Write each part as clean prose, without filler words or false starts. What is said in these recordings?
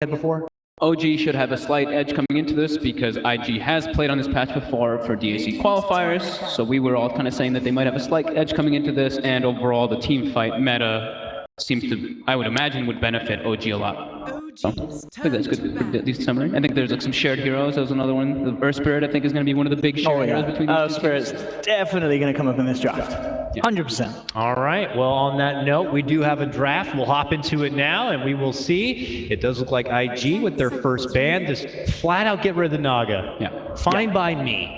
had before? OG should have a slight edge coming into this because IG has played on this patch before for DAC qualifiers, so we were all kind of saying that they might have a slight edge coming into this, and overall the team fight meta seems to, I would imagine, would benefit OG a lot. So, I think that's good, pretty decent summary. I think there's like some shared heroes. That was another one. The Earth Spirit, I think, is going to be one of the big shared heroes between the two. Spirit's definitely going to come up in this draft. 100%. All right. Well, on that note, we do have a draft. We'll hop into it now, and we will see. It does look like IG with their first ban just flat out get rid of the Naga. Yeah. Fine by me.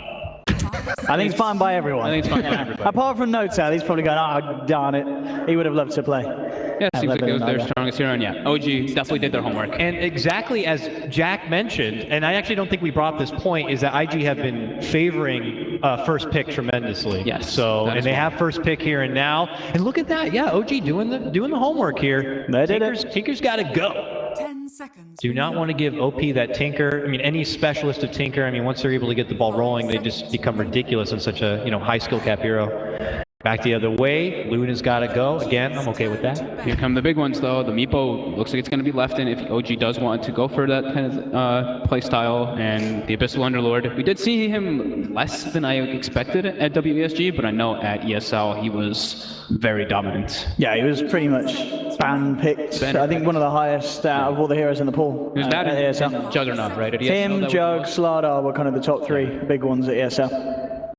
I think it's fine by everyone. I think it's fine by everybody. Apart from Notel, he's probably going, oh, darn it. He would have loved to play. Yeah, it seems like it was their strongest hero, and yeah, OG definitely did their homework. And exactly as Jack mentioned, and I actually don't think we brought up this point, is that IG have been favoring first pick tremendously. Yes. So, and they have first pick here and now. And look at that. Yeah, OG doing the homework here. They did it. Tinker's got to go. 10 seconds. Do not want to give OP that Tinker. I mean, any specialist of Tinker, I mean, once they're able to get the ball rolling, they just become ridiculous in such a, high skill cap hero. Back the other way, Luna's got to go. Again, I'm okay with that. Here come the big ones, though. The Meepo looks like it's going to be left in if OG does want to go for that kind of play style. And the Abyssal Underlord, we did see him less than I expected at WESG, but I know at ESL he was very dominant. Yeah, he was pretty much ban-picked. I think one of the highest out of all the heroes in the pool. He was that at ESL. and Juggernaut, right? At ESL, Him, Jug, Slardar were kind of the top three big ones at ESL.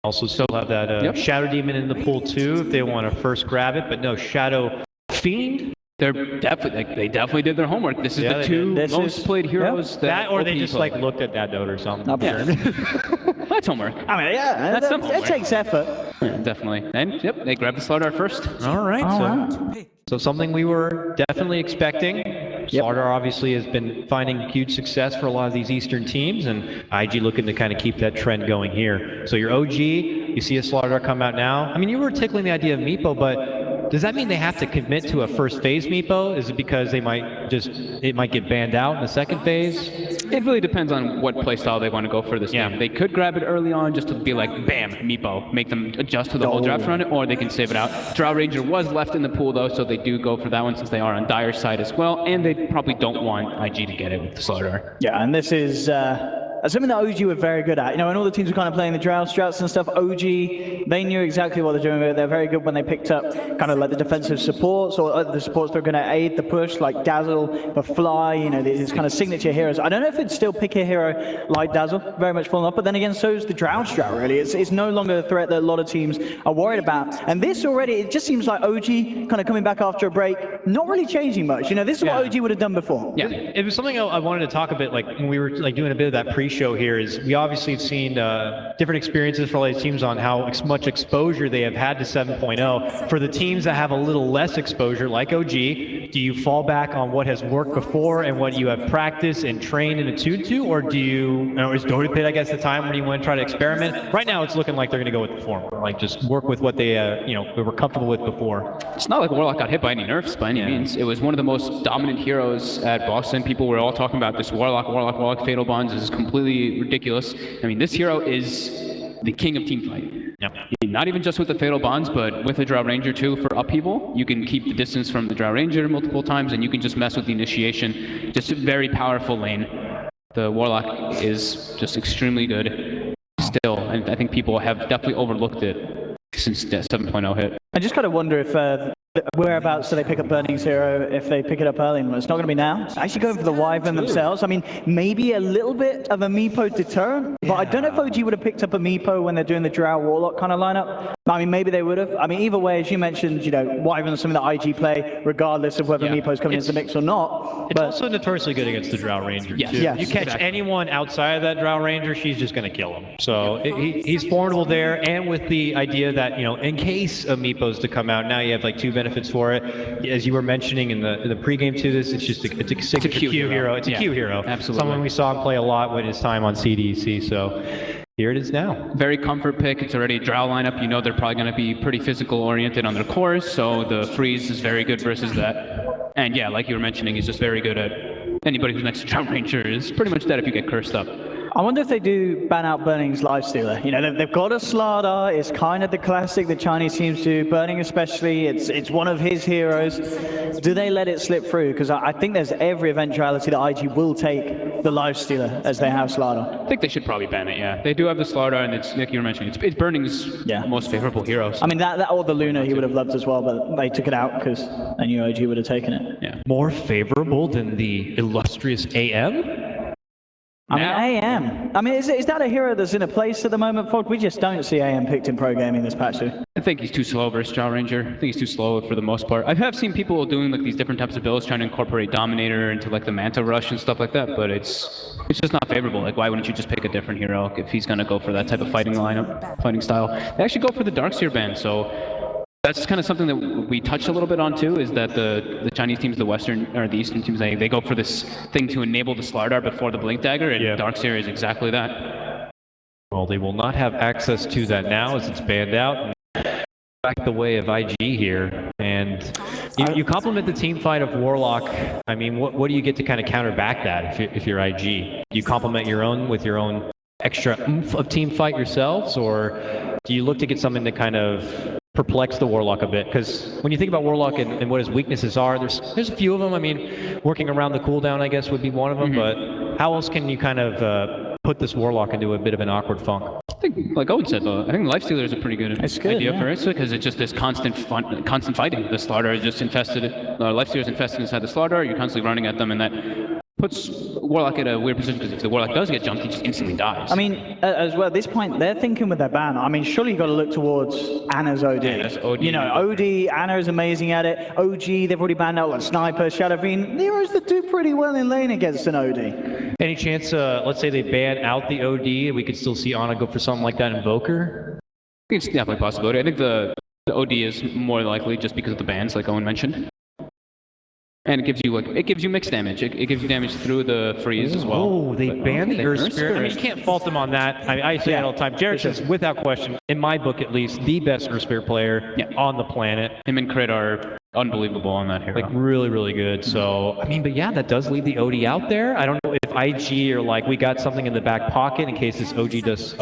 Also still have that Shadow Demon in the pool too if they want to first grab it, but no, Shadow Fiend. They definitely did their homework. This is the two most played heroes that or they just like looked at that note or something. Yeah. That's homework. I mean, yeah, it takes effort. Yeah, definitely. And yep, they grabbed the Slardar first. All right. So something we were definitely expecting. Slardar obviously has been finding huge success for a lot of these Eastern teams, and IG looking to kind of keep that trend going here. So your OG, you see a Slardar come out now. I mean, you were tickling the idea of Meepo, but does that mean they have to commit to a first phase Meepo? Is it because it might get banned out in the second phase? It really depends on what playstyle they want to go for this game. They could grab it early on just to be like, bam, Meepo, make them adjust to the whole draft run, or they can save it out. Drow Ranger was left in the pool though, so they do go for that one since they are on Dire's side as well, and they probably don't want IG to get it with the Slardar. Yeah, and this is something that OG were very good at. And all the teams were kind of playing the Drow strats and stuff. OG, they knew exactly what they're doing. They're very good when they picked up kind of like the defensive supports or the supports that are going to aid the push, like Dazzle, the Fly, these kind of signature heroes. I don't know if it'd still pick a hero like Dazzle, very much falling off, but then again, so is the Drow strat, really. It's no longer a threat that a lot of teams are worried about. And this already, it just seems like OG kind of coming back after a break, not really changing much. This is what OG would have done before. Yeah, it was something I wanted to talk a bit, like when we were like doing a bit of that pre-show here, is we obviously have seen different experiences for all these teams on how much exposure they have had to 7.0. For the teams that have a little less exposure, like OG, do you fall back on what has worked before and what you have practiced and trained and attuned to, or do you, is Dota Pit, I guess, the time when you want to try to experiment? Right now, it's looking like they're going to go with the form, like just work with what they, they were comfortable with before. It's not like Warlock got hit by any nerfs by any means. It was one of the most dominant heroes at Boston. People were all talking about this Warlock Fatal Bonds is completely ridiculous. I mean, this hero is the king of teamfight. Yep. Not even just with the Fatal Bonds, but with the Drow Ranger too for upheaval. You can keep the distance from the Drow Ranger multiple times, and you can just mess with the initiation. Just a very powerful lane. The Warlock is just extremely good still, and I think people have definitely overlooked it since 7.0 hit. I just kind of wonder if whereabouts do they pick up Burning's hero if they pick it up early? It's not going to be now. Actually going for the Wyvern themselves. I mean, maybe a little bit of a Meepo deterrent, but I don't know if OG would have picked up a Meepo when they're doing the Drow Warlock kind of lineup. I mean, maybe they would have. I mean, either way, as you mentioned, Wyvern is something that IG play, regardless of whether Meepo's coming into the mix or not. It's also notoriously good against the Drow Ranger, too. Yes, you catch anyone outside of that Drow Ranger, she's just going to kill him. So he's formidable there, and with the idea that, in case of Meepo's to come out, now you have like two benefits for it. As you were mentioning in the pregame to this, it's just a Q hero. It's a Q hero. Absolutely. Someone we saw him play a lot with his time on CDC. So here it is now. Very comfort pick. It's already a Drow lineup. They're probably going to be pretty physical oriented on their cores, so the freeze is very good versus that. And yeah, like you were mentioning, he's just very good at anybody who's next to Drow Ranger is pretty much dead if you get cursed up. I wonder if they do ban out Burning's Lifestealer. You know, they've got a Slardar. It's kind of the classic the Chinese teams do. Burning especially, it's one of his heroes. Do they let it slip through? Because I think there's every eventuality that IG will take the Lifestealer as they have Slardar. I think they should probably ban it, yeah. They do have the Slardar, and it's, like you were mentioning, it's Burning's most favorable heroes. I mean, that or the Luna he would have loved as well, but they took it out because they knew OG would have taken it. Yeah. More favorable than the illustrious AM? I mean, AM. I mean, is that a hero that's in a place at the moment, Fog? We just don't see AM picked in pro gaming this patch, too. I think he's too slow versus Drow Ranger. I think he's too slow for the most part. I have seen people doing like these different types of builds, trying to incorporate Dominator into like the Manta Rush and stuff like that, but it's just not favorable. Like, why wouldn't you just pick a different hero if he's going to go for that type of fighting lineup, fighting style? They actually go for the Darkseer ban, so that's kind of something that we touched a little bit on too, is that the Chinese teams, the Western or the Eastern teams, they go for this thing to enable the Slardar before the Blink Dagger, and Darkseer is exactly that. Well, they will not have access to that now as it's banned out. Back the way of IG here, and you complement the team fight of Warlock. I mean, what do you get to kind of counter back that if you're IG? Do you complement your own with your own extra oomph of team fight yourselves, or do you look to get something to kind of perplex the Warlock a bit? Because when you think about Warlock and what his weaknesses are, there's a few of them. I mean, working around the cooldown, I guess, would be one of them, but how else can you kind of put this Warlock into a bit of an awkward funk? I think, like Owen said, though, I think Lifestealer is a pretty good idea for it, because it's just this constant fighting. The Slardar is just infested. Lifestealer is infested inside the Slardar. You're constantly running at them, and that puts Warlock at a weird position, because if the Warlock does get jumped, he just instantly dies. I mean, as well, at this point, they're thinking with their ban. I mean, surely you've got to look towards Anna's OD. Yeah, that's OD. You know, OD, Anna is amazing at it. OG, they've already banned out like Sniper, Shadowfiend. Heroes that do pretty well in lane against an OD. Any chance, let's say they ban out the OD, and we could still see Anna go for something like that in Invoker? I think it's definitely a possibility. I think the OD is more likely just because of the bans, like Owen mentioned. And it gives you mixed damage. It gives you damage through the freeze as well. Oh, they banned the Earth Spirit. I mean, you can't fault them on that. I say it all the time. Jarek is, without question, in my book at least, the best Earth Spirit player on the planet. Him and Crit are unbelievable on that hero. Like, really, really good. So, I mean, but yeah, that does leave the OD out there. I don't know if IG are like, we got something in the back pocket in case this OD does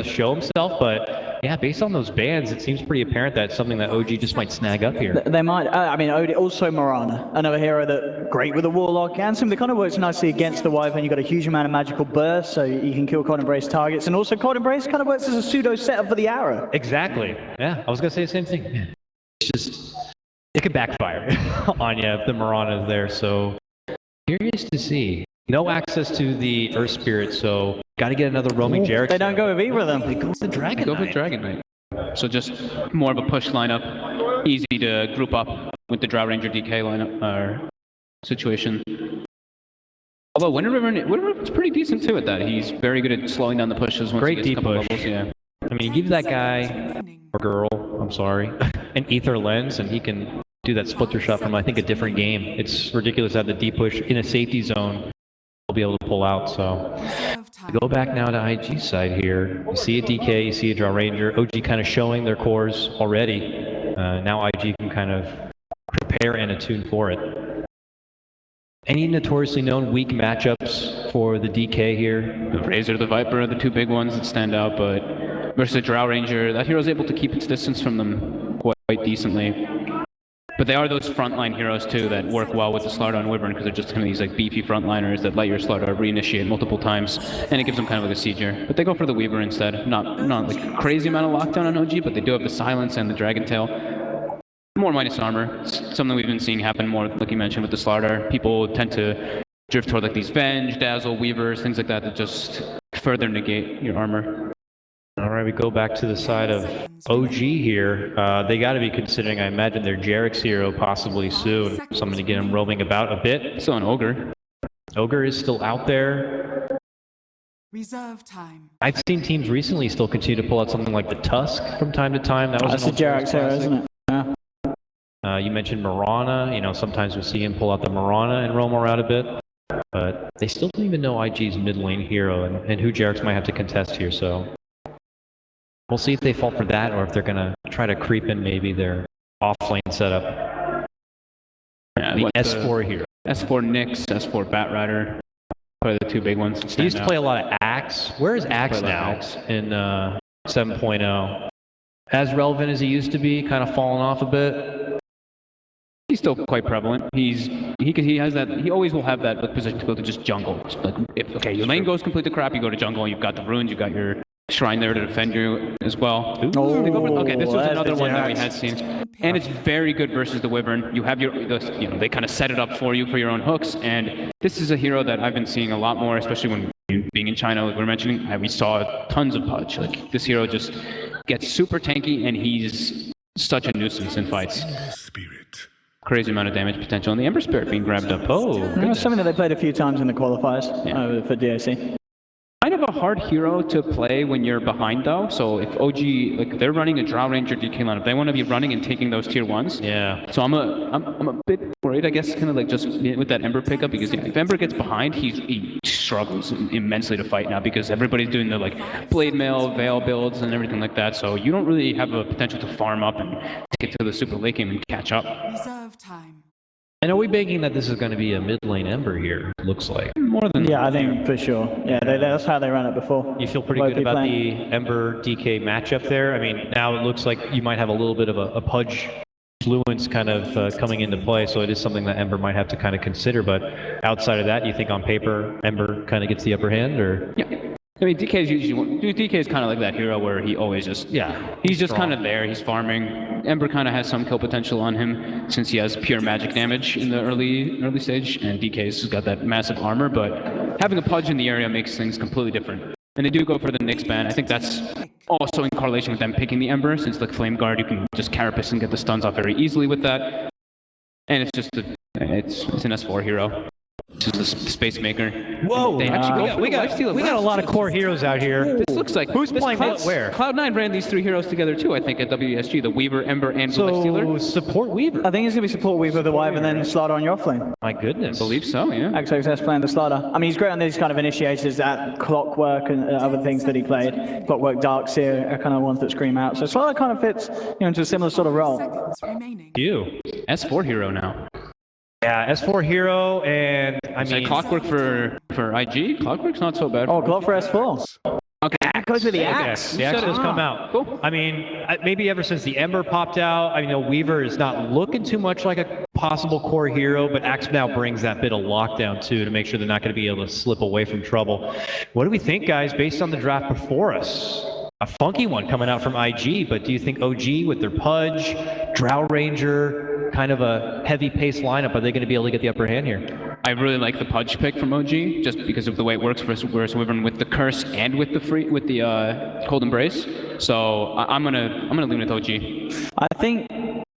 show himself, but yeah, based on those bans, it seems pretty apparent that it's something that OG just might snag up here. They might. I mean, OD, also Morana, another hero that great with the Warlock, and something that kind of works nicely against the Wyvern. You've got a huge amount of magical burst, so you can kill Cold Embrace targets, and also Cold Embrace kind of works as a pseudo setup for the arrow. Exactly. Yeah, I was gonna say the same thing. It's just, it could backfire on you if the Morana is there. So curious to see. No access to the Earth Spirit, so got to get another roaming Jarek. They don't go with either of them. They go with the Dragon Knight. Go with Dragon Knight. So just more of a push lineup, easy to group up with the Drow Ranger DK lineup situation. Although Winter River's pretty decent too at that. He's very good at slowing down the pushes once he gets a couple levels. Yeah. I mean, you give that guy or girl, I'm sorry, an Ether Lens, and he can do that splitter shot from I think a different game. It's ridiculous to have the deep push in a safety zone. Will be able to pull out. So go back now to IG side here. You see a DK, you see a Drow Ranger. OG kind of showing their cores already. Now IG can kind of prepare and attune for it. Any notoriously known weak matchups for the DK here? The Razor, the Viper are the two big ones that stand out, but versus a Drow Ranger, that hero's able to keep its distance from them quite decently. But they are those frontline heroes too that work well with the Slardar and Wyvern, because they're just kind of these like beefy frontliners that let your Slardar reinitiate multiple times, and it gives them kind of like a sieger. But they go for the Weaver instead. Not like a crazy amount of lockdown on OG, but they do have the silence and the Dragon Tail. More minus armor. It's something we've been seeing happen more, like you mentioned, with the Slardar. People tend to drift toward like these Venge, Dazzle, Weavers, things like that just further negate your armor. All right, we go back to the side of OG here. They got to be considering, I imagine, their Jarek's hero possibly soon. Something to get him roaming about a bit. Still an Ogre. Ogre is still out there. Reserve time. I've seen teams recently still continue to pull out something like the Tusk from time to time. That's the Jarek's hero, isn't it? Yeah. You mentioned Morana. You know, sometimes we see him pull out the Morana and roam around a bit. But they still don't even know IG's mid lane hero and who Jarek's might have to contest here, so we'll see if they fall for that or if they're going to try to creep in maybe their off-lane setup. Yeah, the S4 here. S4 Nyx, S4 Batrider. Probably the two big ones. He used to play a lot of Axe. Where is Axe now in 7.0? As relevant as he used to be, kind of fallen off a bit. He's still quite prevalent. He has that. He always will have that position to go to just jungle. Like, if your lane goes completely crap, you go to jungle. You've got the runes. You've got your shrine there to defend you as well. Okay, this was another one that we had seen, and it's very good versus the Wyvern. You have they kind of set it up for you for your own hooks, and this is a hero that I've been seeing a lot more, especially when being in China, like we were mentioning. We saw tons of Pudge. Like this hero just gets super tanky, and he's such a nuisance in fights. Crazy amount of damage potential, and the Ember Spirit being grabbed up. Oh, that's something that they played a few times in the qualifiers for DOC. Kind of a hard hero to play when you're behind though. So if OG, like they're running a Drow Ranger DK lineup, they want to be running and taking those tier 1s. Yeah. So I'm a bit worried, I guess, kind of like just with that Ember pickup, because if Ember gets behind, he struggles immensely to fight now because everybody's doing the like Blade Mail, Veil builds and everything like that. So you don't really have a potential to farm up and take it to the super late game and catch up. Reserve time. And are we banking that this is going to be a mid lane Ember here? Looks like. More than I think for sure. Yeah, that's how they ran it before. You feel pretty good about the Ember DK matchup there? I mean, now it looks like you might have a little bit of a Pudge influence kind of coming into play, so it is something that Ember might have to kind of consider. But outside of that, you think on paper Ember kind of gets the upper hand, or? Yeah. I mean, DK is kind of like that hero where he always just, he's just kind of there, he's farming. Ember kind of has some kill potential on him since he has pure magic damage in the early stage, and DK's got that massive armor, but having a Pudge in the area makes things completely different. And they do go for the Nyx ban. I think that's also in correlation with them picking the Ember, since like Flame Guard, you can just Carapace and get the stuns off very easily with that. And it's just it's an S4 hero. This is the Space Maker. Whoa! They actually we got a lot of core heroes out here. This looks like who's playing where? Cloud9 ran these three heroes together too, I think, at WESG, the Weaver, Ember, and Blue Stealer. Support Weaver. I think it's going to be support Weaver, the Wyvern, and then Slaughter on your flame. My goodness. I believe so, yeah. XXS playing the Slaughter. I mean, he's great on these kind of initiators, that Clockwork and other things that he played. Clockwork, Darkseer are kind of ones that scream out. So Slaughter kind of fits into a similar sort of role. Seconds remaining. You. S4 hero now. Yeah, S4 hero, and I mean... Clockwork for IG? Clockwork's not so bad. Oh, Clock for S4. Okay. That goes with the axe. The axe has come out. Cool. I mean, maybe ever since the Ember popped out, I mean, Weaver is not looking too much like a possible core hero, but Axe now brings that bit of lockdown too to make sure they're not going to be able to slip away from trouble. What do we think, guys, based on the draft before us? A funky one coming out from IG, but do you think OG with their Pudge, Drow Ranger, kind of a heavy pace lineup, are they going to be able to get the upper hand here? I really like the Pudge pick from OG, just because of the way it works for Wyvern with the Curse and with the Cold Embrace. So I'm gonna lean with OG. I think,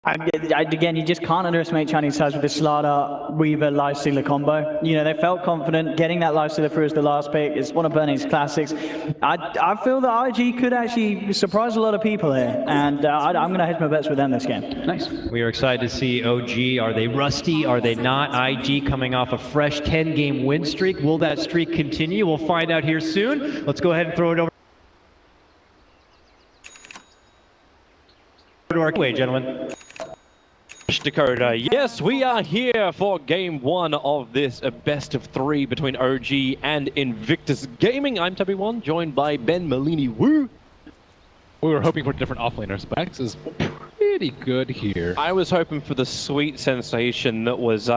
again, you just can't underestimate Chinese sides with the Slaughter, Weaver, Lifestealer combo. You know, they felt confident. Getting that Lifestealer through as the last pick is one of Burning's classics. I feel that IG could actually surprise a lot of people here, and I'm going to hedge my bets with them this game. Nice. We are excited to see OG. Are they rusty? Are they not? IG coming off a fresh 10-game win streak. Will that streak continue? We'll find out here soon. Let's go ahead and throw it over to our way, gentlemen. Dakota, yes, we are here for game one of this best of three between OG and Invictus Gaming. I'm Tubby1, joined by Ben Malini-Woo. We were hoping for different offlaners, but Axe is pretty good here. I was hoping for the sweet sensation that was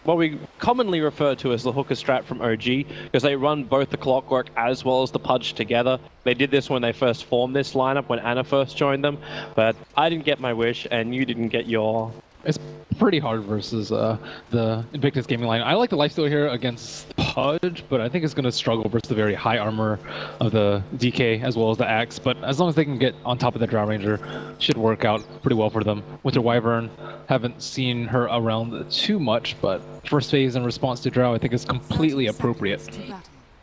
what we commonly refer to as the hooker strat from OG, because they run both the Clockwork as well as the Pudge together. They did this when they first formed this lineup, when Anna first joined them, but I didn't get my wish and you didn't get your... It's pretty hard versus the Invictus Gaming line. I like the lifesteal here against Pudge, but I think it's going to struggle versus the very high armor of the DK as well as the Axe. But as long as they can get on top of the Drow Ranger, should work out pretty well for them. With their Wyvern, haven't seen her around too much, but first phase in response to Drow I think is completely appropriate.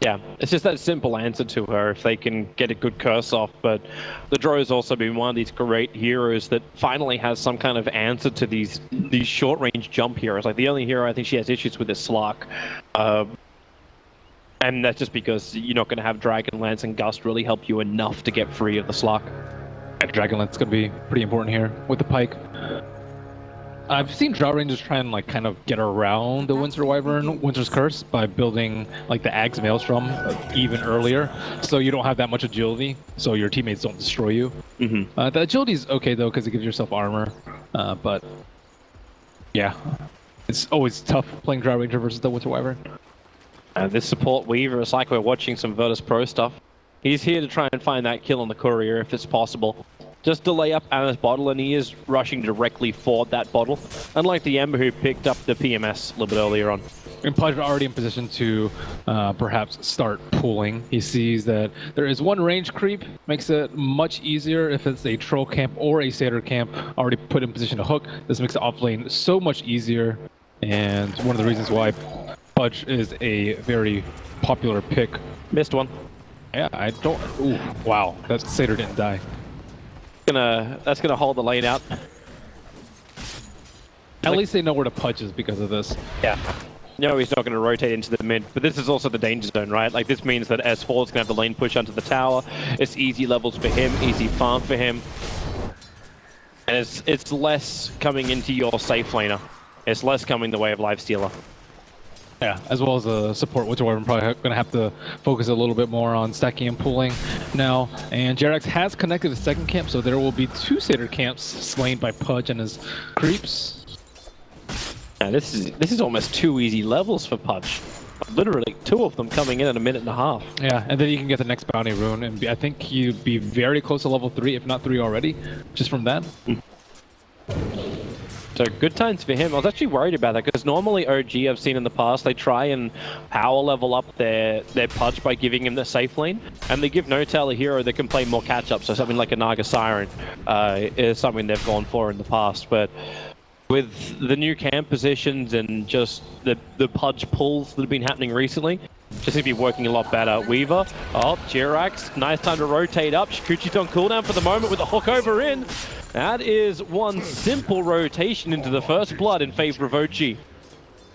Yeah, it's just that simple answer to her if they can get a good curse off, but the Drow has also been one of these great heroes that finally has some kind of answer to these short-range jump heroes. Like, the only hero I think she has issues with is Slark. And that's just because you're not going to have Dragonlance and Gust really help you enough to get free of the Slark. Dragonlance is going to be pretty important here with the Pike. I've seen Drow Rangers try and like kind of get around the Winter Wyvern, Winter's Curse by building like the Ag's Maelstrom even earlier, so you don't have that much agility, so your teammates don't destroy you. The agility is okay though because it gives yourself armor, but yeah, it's always tough playing Drow Ranger versus the Winter Wyvern. This support Weaver is like we're watching some Virtus Pro stuff. He's here to try and find that kill on the courier if it's possible. Just delay up Anna's bottle, and he is rushing directly for that bottle, unlike the Ember who picked up the PMS a little bit earlier on. And Pudge already in position to perhaps start pulling. He sees that there is one range creep, makes it much easier if it's a troll camp or a satyr camp already put in position to hook. This makes the off lane so much easier, and one of the reasons why Pudge is a very popular pick. Missed one. Yeah, I don't... Ooh, wow, that satyr didn't die. That's gonna hold the lane out. At least they know where to Pudge is because of this. Yeah. No, he's not going to rotate into the mid, but this is also the danger zone, right? Like, this means that S4 is going to have the lane push onto the tower. It's easy levels for him, easy farm for him. And it's less coming into your safe laner. It's less coming the way of Lifestealer. Yeah, as well as a support, which we're probably going to have to focus a little bit more on stacking and pulling now. And Jerax has connected the second camp, so there will be 2 satyr camps slain by Pudge and his creeps. Yeah, this is almost 2 easy levels for Pudge. Literally 2 of them coming in a minute and a half. Yeah, and then you can get the next bounty rune, and I think you'd be very close to level 3, if not 3 already, just from that. So good times for him. I was actually worried about that because normally OG I've seen in the past, they try and power level up their Pudge by giving him the safe lane, and they give No-Tail a hero that can play more catch-up, so something like a Naga Siren is something they've gone for in the past. But with the new camp positions and just the Pudge pulls that have been happening recently, just seem to be working a lot better. Weaver, oh, Jirax, nice time to rotate up. Shikuchi's on cooldown for the moment with the hook over in. That is one simple rotation into the first blood in favor of OG.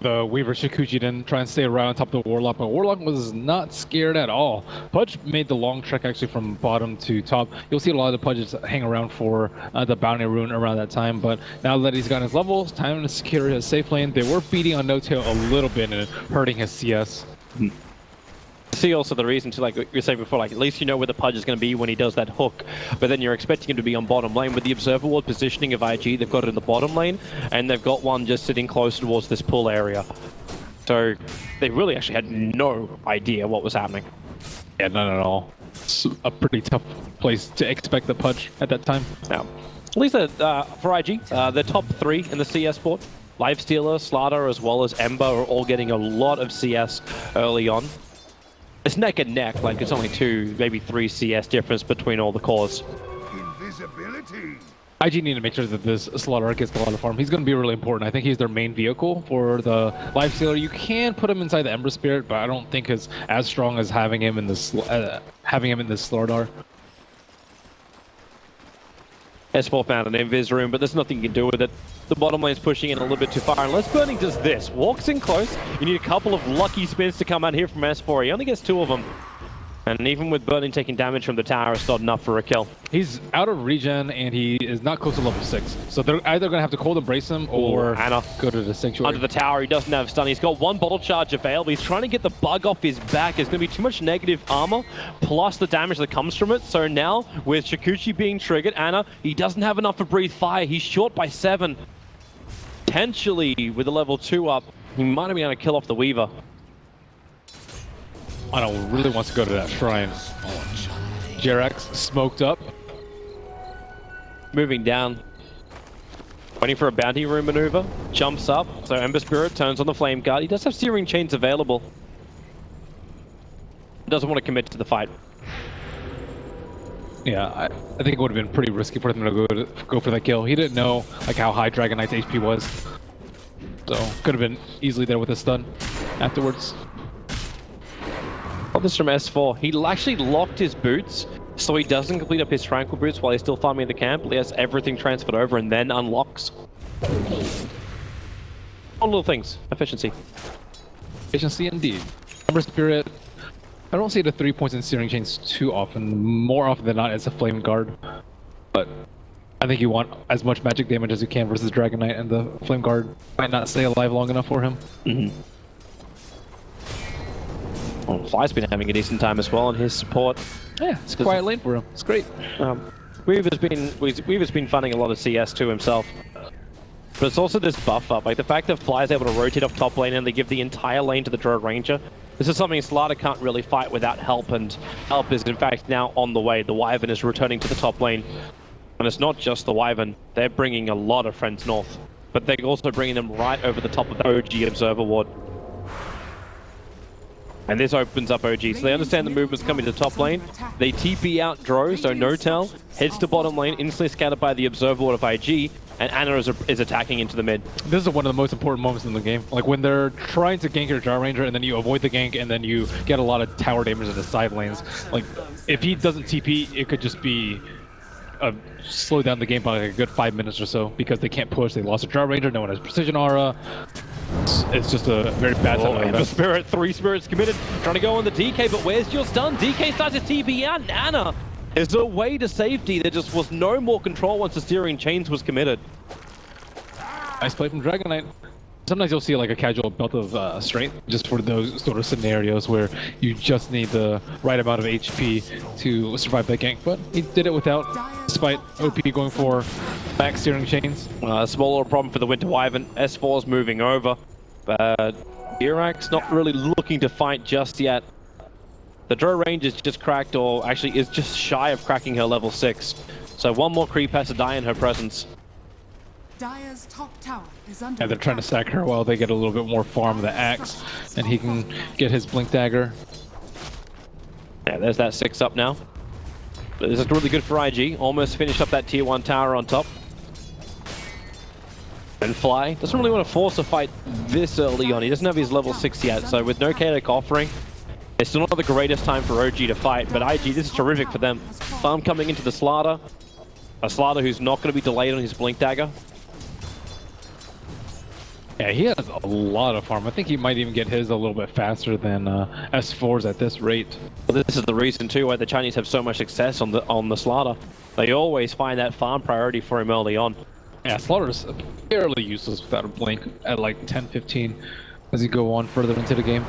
The Weaver Shikuchi didn't try and stay around on top of the Warlock, but Warlock was not scared at all. Pudge made the long trek actually from bottom to top. You'll see a lot of the Pudges hang around for the bounty rune around that time, but now that he's got his levels, time to secure his safe lane. They were beating on No-Tail a little bit and hurting his CS. See also the reason to, like you said before, like at least you know where the Pudge is going to be when he does that hook, but then you're expecting him to be on bottom lane. With the observer ward positioning of IG, they've got it in the bottom lane, and they've got one just sitting close towards this pool area. So they really actually had no idea what was happening. Yeah, none at all. It's a pretty tough place to expect the Pudge at that time. Now, at least for IG, the top 3 in the CS board, Lifestealer, Slaughter, as well as Ember are all getting a lot of CS early on. It's neck and neck, like it's only 2, maybe 3 CS difference between all the cores. Invisibility. IG need to make sure that this Slaughter gets a lot of farm. He's going to be really important. I think he's their main vehicle for the Lifestealer. You can put him inside the Ember Spirit, but I don't think it's as strong as having him in this Slaughter. S4 found an invis room, but there's nothing you can do with it. The bottom lane's pushing in a little bit too far, unless Burning does this. Walks in close. You need a couple of lucky spins to come out here from S4. He only gets 2 of them. And even with Burning taking damage from the tower, it's not enough for a kill. He's out of regen, and he is not close to level 6. So they're either going to have to cold embrace him or Anna go to the Sanctuary. under the tower, he doesn't have stun. He's got 1 bottle charge available. He's trying to get the bug off his back. There's going to be too much negative armor, plus the damage that comes from it. So now, with Shikuchi being triggered, Anna, he doesn't have enough to breathe fire. He's short by 7. Potentially, with the level 2 up, he might have been able to kill off the Weaver. Anna really wants to go to that shrine. Jerax smoked up. Moving down. Waiting for a bounty room maneuver. Jumps up. So Ember Spirit turns on the Flame Guard. He does have Searing Chains available. Doesn't want to commit to the fight. Yeah, I think it would have been pretty risky for him to go for that kill. He didn't know like how high Dragon Knight's HP was. So could have been easily there with a stun afterwards. Oh, this from S4. He actually locked his boots, so he doesn't complete up his Tranquil boots while he's still farming the camp. He has everything transferred over and then unlocks. All little things. Efficiency. Efficiency indeed. Ember Spirit. I don't see the 3 points in Searing Chains too often. More often than not, it's a Flame Guard. But I think you want as much magic damage as you can versus Dragon Knight, and the Flame Guard might not stay alive long enough for him. Well, Fly's been having a decent time as well on his support. Yeah, it's a quiet lane for him. It's great. Weaver's been funding a lot of CS to himself. But it's also this buff up, like the fact that Fly's able to rotate off top lane and they give the entire lane to the Drow Ranger. This is something Slaughter can't really fight without help, and help is in fact now on the way. The Wyvern is returning to the top lane. And it's not just the Wyvern, they're bringing a lot of friends north. But they're also bringing them right over the top of the OG Observer Ward. And this opens up OG, so they understand the movement's coming to the top lane. They TP out Drow, so Notel heads to bottom lane, instantly scattered by the Observer Ward of IG, and Ana is attacking into the mid. This is one of the most important moments in the game. Like when they're trying to gank your Drow Ranger and then you avoid the gank and then you get a lot of tower damage in the side lanes. Like if he doesn't TP, it could just be slow down the game by like a good 5 minutes or so because they can't push. They lost a Drow Ranger, no one has precision aura. It's just a very bad time. Ember Spirit, 3 spirits committed, trying to go on the DK, but where's your stun? DK starts his TP out, and Ana is away to safety. There just was no more control once the steering chains was committed. Nice play from Dragon Knight. Sometimes you'll see like a casual belt of strength just for those sort of scenarios where you just need the right amount of HP to survive that gank, but he did it without, despite OP going for back steering chains. A small little problem for the Winter Wyvern. S4's moving over, but Dirac not really looking to fight just yet. The Drow Range is just cracked, or actually is just shy of cracking her level 6. So one more creep has to die in her presence. Dire's top tower is under And they're trying to sack her while they get a little bit more farm of the axe, and he can get his blink dagger. Yeah, there's that 6 up now. But this is really good for IG. Almost finished up that tier 1 tower on top. And Fly doesn't really want to force a fight this early on. He doesn't have his level 6 yet, so with no Chaotic offering, it's still not the greatest time for OG to fight, but IG, this is terrific for them. Farm coming into the Slaughter. A Slaughter who's not going to be delayed on his blink dagger. Yeah, he has a lot of farm. I think he might even get his a little bit faster than S4's at this rate. Well, this is the reason too why the Chinese have so much success on the Slaughter. They always find that farm priority for him early on. Yeah, Slaughter's fairly useless without a blink at like 10-15 as you go on further into the game.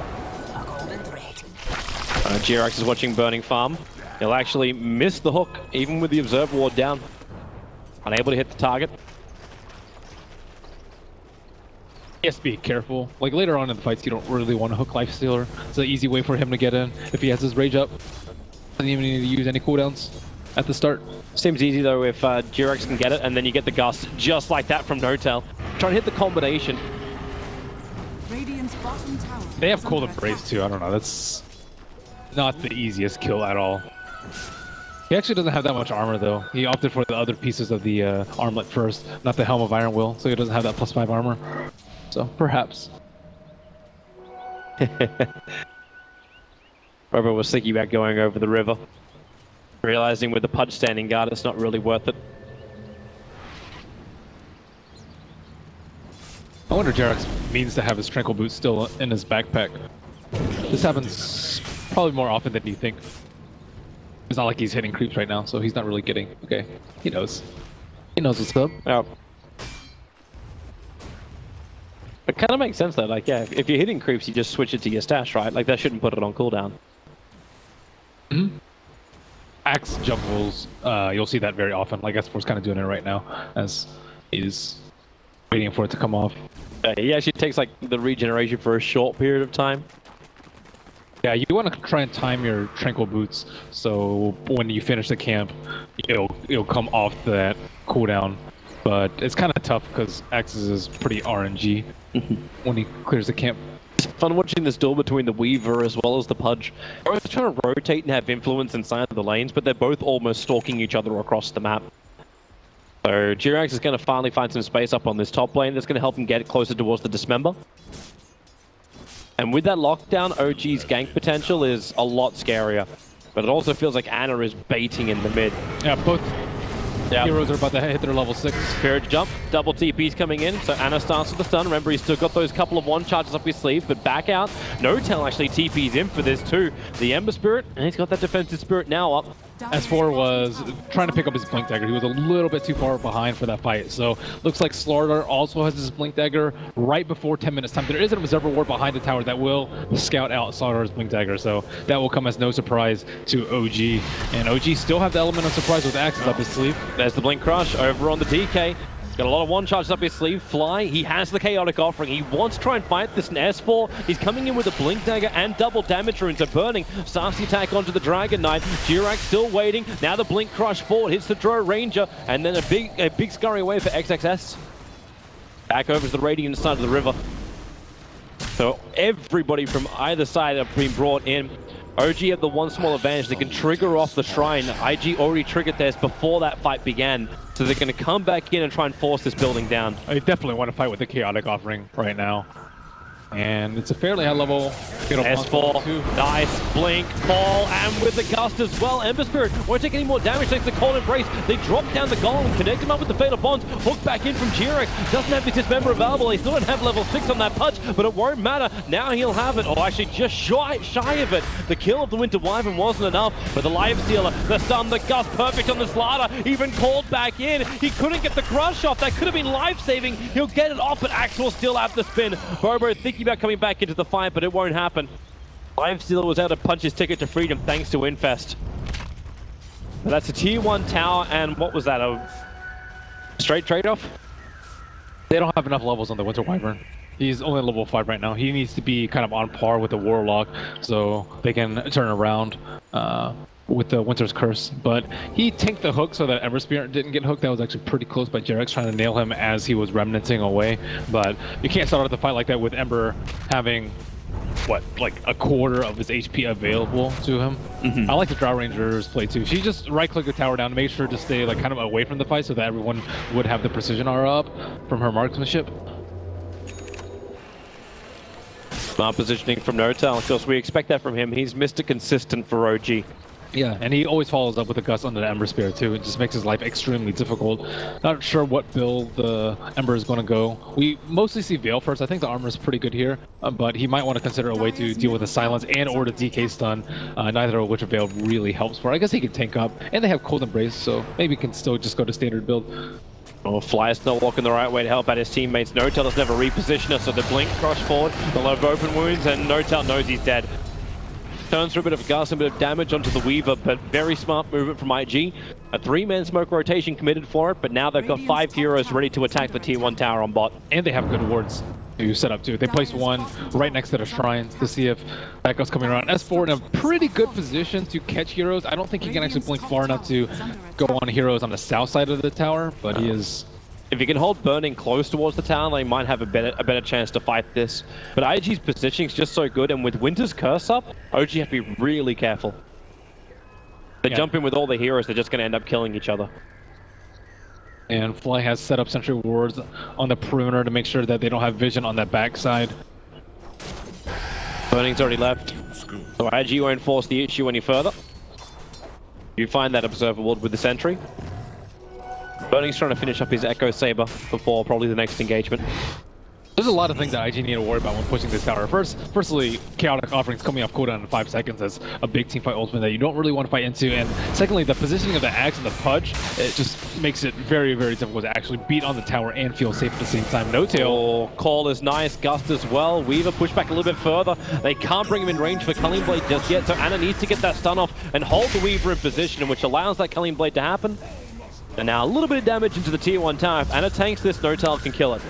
Jirax is watching Burning Farm. He'll actually miss the hook, even with the Observer Ward down. Unable to hit the target. He has to be careful. Like later on in the fights, you don't really want to hook Lifestealer. It's an easy way for him to get in if he has his rage up. Doesn't even need to use any cooldowns at the start. Seems easy though if Jirax can get it, and then you get the gust just like that from Notel. Trying to hit the combination. Radiant's bottom tower. They have is Cold under Embrace attack. too. I don't know. That's not the easiest kill at all. He actually doesn't have that much armor though. He opted for the other pieces of the armlet first, not the Helm of Iron Will, so he doesn't have that +5 armor. So perhaps. Robert was thinking about going over the river, realizing with the Pudge standing guard, it's not really worth it. I wonder if Jirax means to have his Tranquil Boots still in his backpack. This happens probably more often than you think. It's not like he's hitting creeps right now, so he's not really getting... Okay, he knows. He knows what's up. Oh. It kind of makes sense though, like yeah, if you're hitting creeps, you just switch it to your stash, right? Like that shouldn't put it on cooldown. Mm-hmm. Axe jump rolls, you'll see that very often. Like S4's kind of doing it right now, as he's waiting for it to come off. He actually takes like the regeneration for a short period of time. Yeah, you want to try and time your Tranquil Boots, so when you finish the camp, it'll come off that cooldown. But it's kind of tough because Axis is pretty RNG when he clears the camp. It's fun watching this duel between the Weaver as well as the Pudge. They're both trying to rotate and have influence inside of the lanes, but they're both almost stalking each other across the map. So Jirax is going to finally find some space up on this top lane that's going to help him get closer towards the Dismember. And with that lockdown, OG's gank potential is a lot scarier. But it also feels like Ana is baiting in the mid. Yeah, both heroes are about to hit their level 6. Spirit jump, double TP's coming in, so Ana starts with the stun. Remember, he's still got those couple of one charges up his sleeve, but back out. Notel actually TP's in for this too. The Ember Spirit, and he's got that defensive spirit now up. S4 was trying to pick up his Blink Dagger. He was a little bit too far behind for that fight. So looks like Slaughter also has his Blink Dagger right before 10 minutes time. There is an Observer Ward behind the tower that will scout out Slaughter's Blink Dagger. So that will come as no surprise to OG. And OG still have the element of surprise with axes up his sleeve. There's the Blink Crush over on the DK. Got a lot of one charges up his sleeve. Fly, he has the Chaotic Offering. He wants to try and fight this in S4. He's coming in with a Blink Dagger and double damage runes. So burning, starts the attack onto the Dragon Knight. Jirak still waiting. Now the Blink Crush forward, hits the Drow Ranger, and then a big scurry away for XXS. Back over to the Radiant side of the river. So everybody from either side have been brought in. OG have the one small advantage. They can trigger off the Shrine. IG already triggered theirs before that fight began. So they're going to come back in and try and force this building down. I definitely want to fight with the Chaotic Offering right now. And it's a fairly high level. S4, nice, blink, fall, and with the gust as well. Ember Spirit won't take any more damage thanks to Cold Embrace. They drop down the Golem, connect him up with the Fatal Bonds, hook back in from Jirak. Doesn't have his Dismember available. He still don't have level 6 on that punch, but it won't matter. Now he'll have it, or actually just shy of it. The kill of the Winter Wyvern wasn't enough, but the Life Stealer, the stun, the gust, perfect on the Slaughter, even called back in. He couldn't get the crush off. That could have been life-saving. He'll get it off, but Axel still have the spin. Bobo thinking about coming back into the fight, but it won't happen. Lifestealer was able to punch his ticket to freedom thanks to Infest. But that's a tier 1 tower, and what was that, a straight trade-off? They don't have enough levels on the Winter Wyvern. He's only level 5 right now. He needs to be kind of on par with the Warlock so they can turn around with the Winter's Curse. But he tanked the hook so that Ember Spirit didn't get hooked. That was actually pretty close by Jirak trying to nail him as he was remnanting away. But you can't start out the fight like that with Ember having, what, like a quarter of his HP available to him. I like the Drow Ranger's play too. She just right-click the tower down to make sure to stay like kind of away from the fight so that everyone would have the precision aura up from her marksmanship. Smart positioning from Notel. Of course, we expect that from him. He's Mr. Consistent for OG. Yeah, and he always follows up with a Gust under the Ember Spirit too. It just makes his life extremely difficult. Not sure what build the Ember is going to go. We mostly see Veil first. I think the armor is pretty good here, but he might want to consider a way to deal with the Silence and or the DK stun, neither of which Veil really helps for. I guess he can tank up, and they have Cold Embrace, so maybe he can still just go to standard build. Oh, Fly's still walking the right way to help out his teammates. Notel has never repositioned us, so the Blink Crush forward, the low open wounds, and Notel knows he's dead. Turns for a bit of gas and a bit of damage onto the Weaver, but very smart movement from IG. A 3-man smoke rotation committed for it, but now they've got 5 heroes ready to attack the tier 1 tower on bot. And they have good wards to set up too. They placed one right next to the shrine to see if that goes coming around. S4 in a pretty good position to catch heroes. I don't think he can actually blink far enough to go on heroes on the south side of the tower, but he is... If you can hold Burning close towards the tower, they might have a better chance to fight this. But IG's positioning is just so good, and with Winter's Curse up, OG have to be really careful. They jump in with all the heroes, they're just going to end up killing each other. And Fly has set up sentry wards on the perimeter to make sure that they don't have vision on that backside. Burning's already left, so IG won't force the issue any further. You find that Observer Ward with the sentry. Burning's trying to finish up his Echo Saber before probably the next engagement. There's a lot of things that IG need to worry about when pushing this tower. Firstly, Chaotic Offerings coming off cooldown in 5 seconds. That's a big teamfight ultimate that you don't really want to fight into. And secondly, the positioning of the axe and the pudge, it just makes it very, very difficult to actually beat on the tower and feel safe at the same time. No tail. Oh, call is nice. Gust as well. Weaver pushed back a little bit further. They can't bring him in range for Culling Blade just yet, so Anna needs to get that stun off and hold the Weaver in position, which allows that Culling Blade to happen. And now a little bit of damage into the tier 1 tower. If Anna tanks this, Notel can kill it.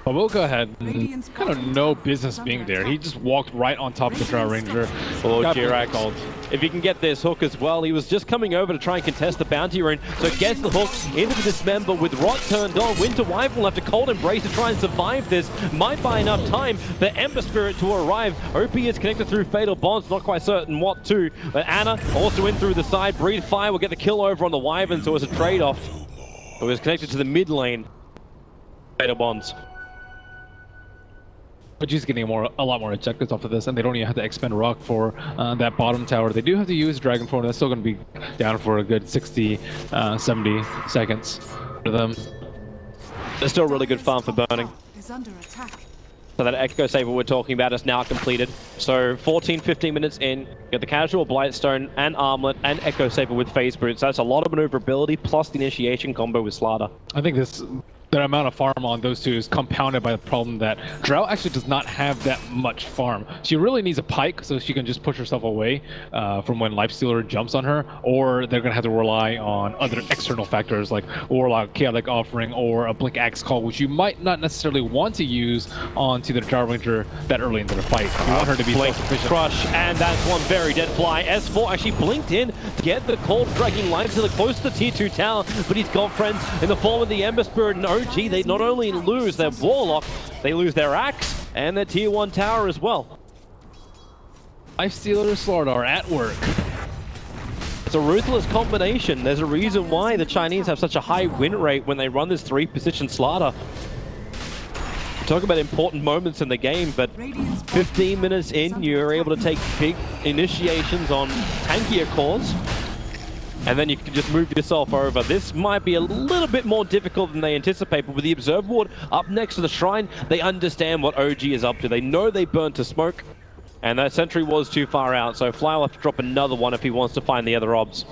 But we'll go ahead. Kind of no business being there. He just walked right on top of the Drow Ranger. Oh, Jirak. If he can get this hook as well, he was just coming over to try and contest the bounty rune. So gets the hook into the Dismember with Rot turned on. Winter Wyvern will have to Cold Embrace to try and survive this. Might buy enough time for Ember Spirit to arrive. OP is connected through Fatal Bonds, not quite certain what to. But Anna also in through the side. Breathe Fire will get the kill over on the Wyvern, so it's a trade-off. It was connected to the mid lane. Fatal Bonds. But just getting a lot more objectives off of this, and they don't even have to expend rock for that bottom tower. They do have to use Dragon Form. That's still going to be down for a good 60, 70 seconds for them. There's still really good farm for Burning. Is under attack. So that Echo Saber we're talking about is now completed. So 14-15 minutes in, get the casual Blightstone and Armlet and Echo Saber with Phase Brute. So that's a lot of maneuverability plus the initiation combo with Slaughter. I think the amount of farm on those two is compounded by the problem that Drow actually does not have that much farm. She really needs a pike so she can just push herself away from when Lifestealer jumps on her, or they're going to have to rely on other external factors like Warlock, Chaotic Offering, or a Blink Axe Call, which you might not necessarily want to use onto the Drow Ranger that early into the fight. You want her to be self-sufficient. Crush, and that's one very dead fly. S4 actually blinked in to get the cold dragging Lifestealer close to the tier 2 tower, but he's got friends in the form of the Ember Spirit and OG. They not only lose their Warlock, they lose their Axe and their tier 1 tower as well. Lifestealer and Slaughter are at work. It's a ruthless combination. There's a reason why the Chinese have such a high win rate when they run this 3-position Slaughter. Talk about important moments in the game, but 15 minutes in, you're able to take big initiations on tankier cores. And then you can just move yourself over. This might be a little bit more difficult than they anticipate, but with the Observe Ward up next to the Shrine, they understand what OG is up to. They know they burnt to smoke, and that sentry was too far out, so Fly will have to drop another one if he wants to find the other obs.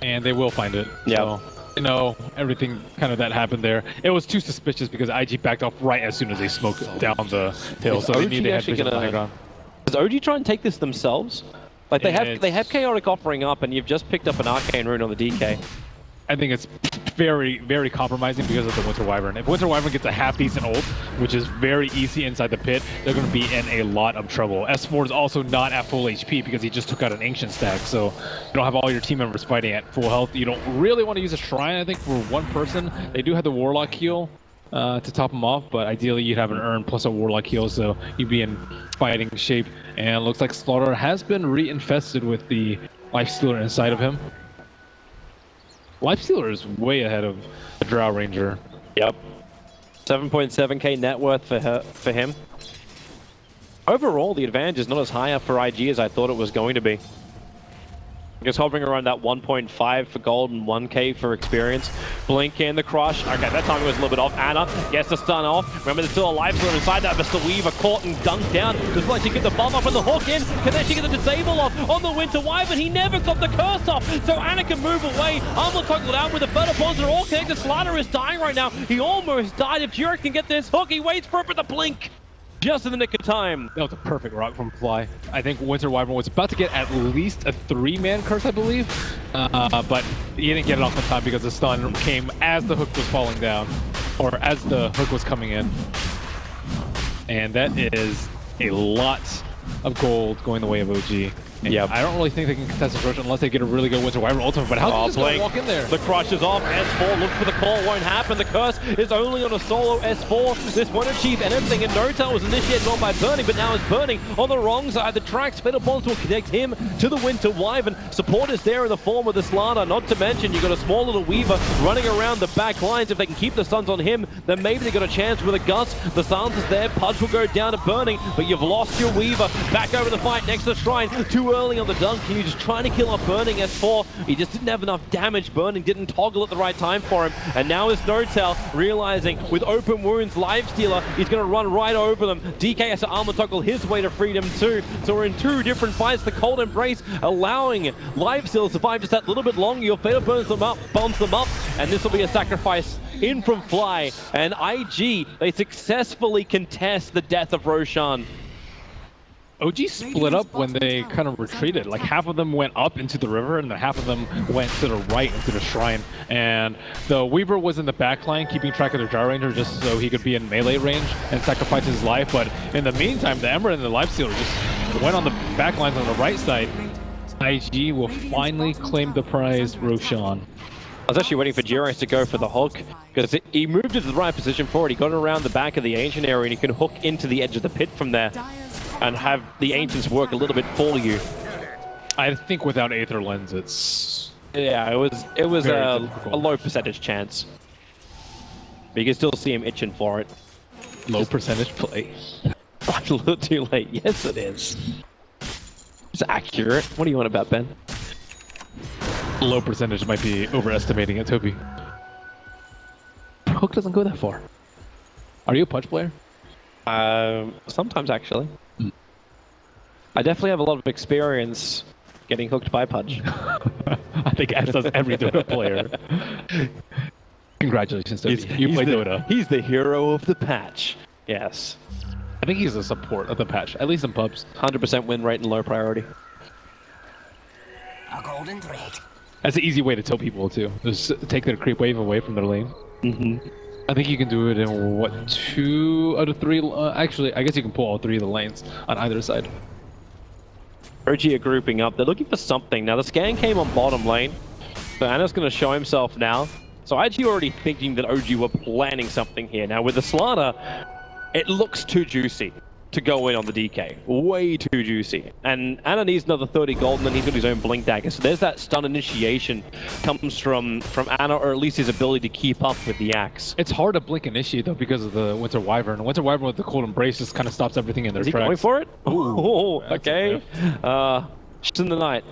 And they will find it. Yeah. So, you know, everything kind of that happened there. It was too suspicious because IG backed off right as soon as they smoked down the hill, so they knew they had vision on the high ground. Does OG try and take this themselves? Like they have Chaotic Offering up, and you've just picked up an Arcane Rune on the DK. I think it's very, very compromising because of the Winter Wyvern. If Winter Wyvern gets a half-decent ult, which is very easy inside the pit, they're going to be in a lot of trouble. S4 is also not at full HP because he just took out an Ancient stack, so you don't have all your team members fighting at full health. You don't really want to use a Shrine, I think, for one person. They do have the Warlock heal to top them off, but ideally you'd have an Urn plus a Warlock heal, so you'd be in fighting shape. And it looks like Slaughter has been reinfested with the Lifestealer inside of him. Lifestealer is way ahead of the Drow Ranger. Yep. 7.7k net worth for him. Overall, the advantage is not as high up for IG as I thought it was going to be. Just hovering around that 1.5 for gold and 1k for experience. Blink in the crush. Okay, that time was a little bit off. Anna gets the stun off. Remember, there's still a life for inside that. Mr. Weaver caught and dunked down. Just like she get the bomb up and the hook in. Can then she get the disable off on the Winter Wyvern? He never got the curse off. So Anna can move away. Armor toggled out with the better bonds are all connected. Slaughter is dying right now. He almost died. If Jurek can get this hook, he waits for it with the blink. Just in the nick of time. That was a perfect rock from Fly. I think Winter Wyvern was about to get at least a 3-man curse, I believe. But he didn't get it off in time because the stun came as the hook was falling down. Or as the hook was coming in. And that is a lot of gold going the way of OG. Yeah, I don't really think they can contest this rush unless they get a really good Winter Wyvern ultimate, but how can you just go walk in there? The crush is off, S4 looks for the call, won't happen. The curse is only on a solo S4. This won't achieve anything, and No-Tail was initiated on by Burning, but now it's Burning on the wrong side. The tracks, Fatal Bonds will connect him to the Winter Wyvern. Support is there in the form of the Slaughter, not to mention you've got a small little Weaver running around the back lines. If they can keep the stuns on him, then maybe they got a chance with a Gus. The silence is there, Pudge will go down to Burning, but you've lost your Weaver. Back over the fight next to the Shrine, too early on the dunk. Can you just trying to kill off Burning S4? He just didn't have enough damage. Burning didn't toggle at the right time for him. And now it's No-Tail realizing with open wounds, Lifestealer, he's going to run right over them. DK has to armor toggle his way to freedom too. So we're in two different fights. The Cold Embrace allowing Lifestealer to survive just that little bit longer. Your Fatal burns them up, and this will be a sacrifice in from Fly. And IG, they successfully contest the death of Roshan. OG split up when they kind of retreated. Like half of them went up into the river and then half of them went to the right into the shrine. And the Weaver was in the back line keeping track of the Drow Ranger just so he could be in melee range and sacrifice his life. But in the meantime, the Ember and the Lifestealer just went on the back lines on the right side. IG will finally claim the prize, Roshan. I was actually waiting for Jiros to go for the hook because he moved into the right position for it. He got around the back of the Ancient area and he can hook into the edge of the pit from there and have the Ancients work a little bit for you. I think without Aether Lens, it's... Yeah, it was a low percentage chance. But you can still see him itching for it. Low percentage play. A little too late. Yes, it is. It's accurate. What do you want about, Ben? Low percentage might be overestimating it, Toby. Hook doesn't go that far. Are you a Pudge player? Sometimes, actually. I definitely have a lot of experience getting hooked by Pudge. I think as does every Dota player. Congratulations, Toby. You play Dota. He's the hero of the patch. Yes. I think he's a support of the patch, at least in pubs. 100% win rate and low priority. A golden thread. That's an easy way to tell people to just take their creep wave away from their lane. I think you can do it in, what, 2 out of 3? Actually, I guess you can pull all 3 of the lanes on either side. OG are grouping up. They're looking for something. Now, the scan came on bottom lane. So Anna's going to show himself now. So IG already thinking that OG were planning something here. Now, with the Slaughter, it looks too juicy to go in on the DK. Way too juicy. And Anna needs another 30 gold, and then he's got his own Blink Dagger. So there's that stun initiation comes from Anna, or at least his ability to keep up with the axe. It's hard to blink initiate, though, because of the Winter Wyvern. Winter Wyvern with the Cold Embrace just kind of stops everything in their Is he tracks. going for it? Ooh, That's okay. Just in the night.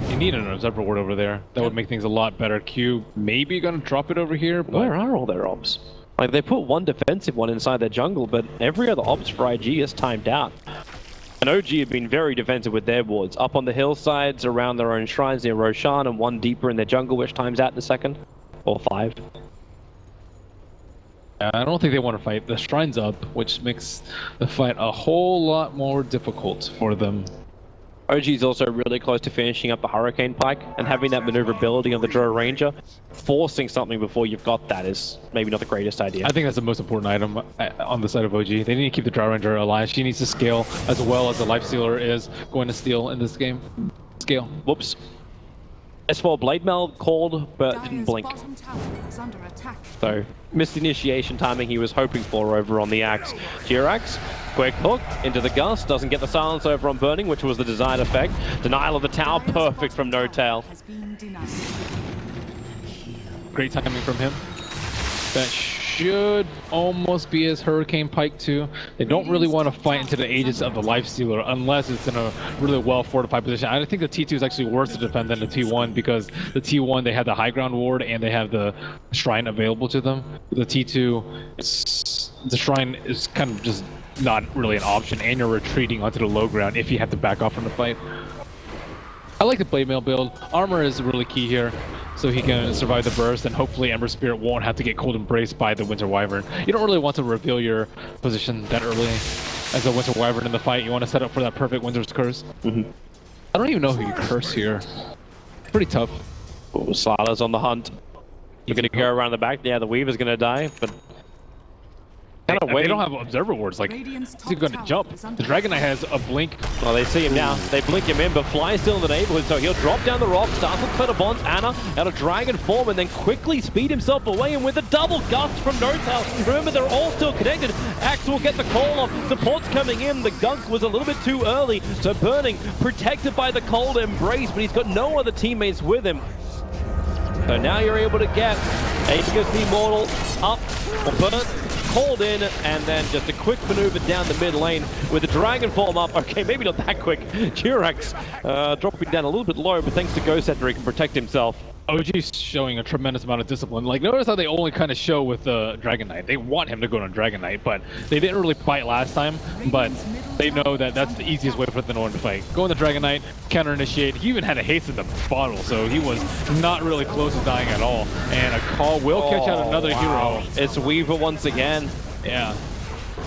You need an Observer Ward over there. That would make things a lot better. Q maybe gonna drop it over here, but... Where are all their obs? Like, they put one defensive one inside their jungle, but every other obs for IG is timed out. And OG have been very defensive with their wards. Up on the hillsides, around their own shrines near Roshan, and one deeper in their jungle, which times out in a second. Or 5. I don't think they want to fight. The shrine's up, which makes the fight a whole lot more difficult for them. OG is also really close to finishing up a Hurricane Pike, and having that maneuverability on the Drow Ranger, forcing something before you've got that is maybe not the greatest idea. I think that's the most important item on the side of OG. They need to keep the Drow Ranger alive. She needs to scale as well as the Lifestealer is going to steal in this game. Scale. Whoops. S4 Blade Mail called, but didn't Dire's blink. bottom tower is under attack. So, missed initiation timing he was hoping for over on the axe. Jirax, quick hook into the gust, doesn't get the silence over on burning, which was the desired effect. Denial of the tower, Dire's perfect from bottom No Tail. tower has been denied. Great timing from him. That should almost be his Hurricane Pike too. They don't really want to fight into the Aegis of the Lifestealer unless it's in a really well fortified position. I think the T2 is actually worse to defend than the T1 because the T1 they have the high ground ward and they have the shrine available to them. The T2, the shrine is kind of just not really an option, and you're retreating onto the low ground if you have to back off from the fight. I like the Blade Mail build. Armor is really key here, so he can survive the burst, and hopefully Ember Spirit won't have to get Cold Embraced by the Winter Wyvern. You don't really want to reveal your position that early as a Winter Wyvern in the fight. You want to set up for that perfect Winter's Curse. I don't even know who you curse here. Pretty tough. Oh, Slala's on the hunt. You're going to go around the back. Yeah, the Weaver's going to die, but... They don't have Observer Wards, like, Radiant's he's top going to tower jump. is under The Dragon Knight has a blink. Well, they see him now. They blink him in, but Fly's still in the neighborhood, so he'll drop down the rock, starts with Fetter Bonds, Anna out of Dragon form, and then quickly speed himself away, and with a double gust from No Tail. Remember, they're all still connected. Axe will get the call off. Support's coming in. The gunk was a little bit too early, so Burning protected by the Cold Embrace, but he's got no other teammates with him. So now you're able to get Aegis the Immortal up, or burnt, called in, and then just a quick maneuver down the mid lane with the Dragon form up. Okay, maybe not that quick. Jirax dropping down a little bit low, but thanks to Ghost Scepter, he can protect himself. OG's showing a tremendous amount of discipline. Like, notice how they only kind of show with the Dragon Knight. They want him to go on Dragon Knight, but they didn't really fight last time. But they know that that's the easiest way for them to fight. Go on the Dragon Knight, counter initiate. He even had a haste in the bottle, so he was not really close to dying at all. And a call will catch out another hero. It's Weaver once again. Yeah.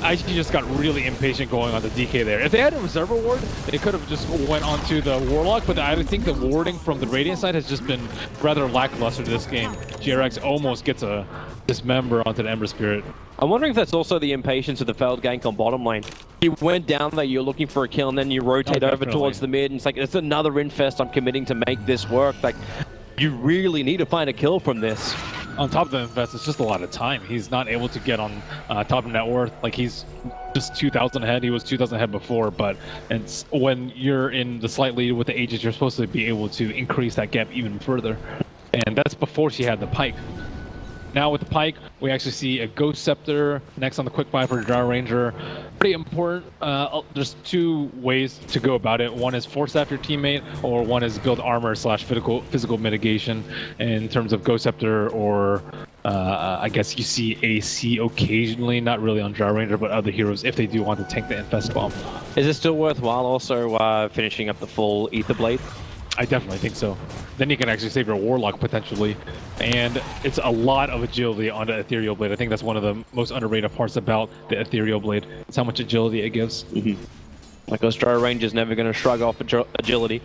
IG just got really impatient going on the DK there. If they had a Reservoir Ward, they could have just went onto the Warlock, but I think the warding from the Radiant side has just been rather lackluster this game. GRX almost gets a dismember onto the Ember Spirit. I'm wondering if that's also the impatience of the failed gank on bottom lane. You went down there, you're looking for a kill, and then you rotate over towards the mid, and it's like, it's another infest I'm committing to make this work. Like, you really need to find a kill from this. On top of the invest, it's just a lot of time. He's not able to get on top of net worth. Like, he's just 2,000 ahead. He was 2,000 ahead before, but it's when you're in the slight lead with the Aegis, you're supposed to be able to increase that gap even further. And that's before she had the Pike. Now with the Pike, we actually see a Ghost Scepter next on the quick buy for the Drow Ranger. Pretty important. There's two ways to go about it. One is force after your teammate, or one is build armor / physical mitigation in terms of Ghost Scepter or I guess you see AC occasionally, not really on Dry Ranger, but other heroes if they do want to tank the Infest Bomb. Is it still worthwhile also finishing up the full Ether Blade? I definitely think so. Then you can actually save your Warlock potentially. And it's a lot of agility on the Ethereal Blade. I think that's one of the most underrated parts about the Ethereal Blade. It's how much agility it gives. Like Dry Ranger's never going to shrug off agility.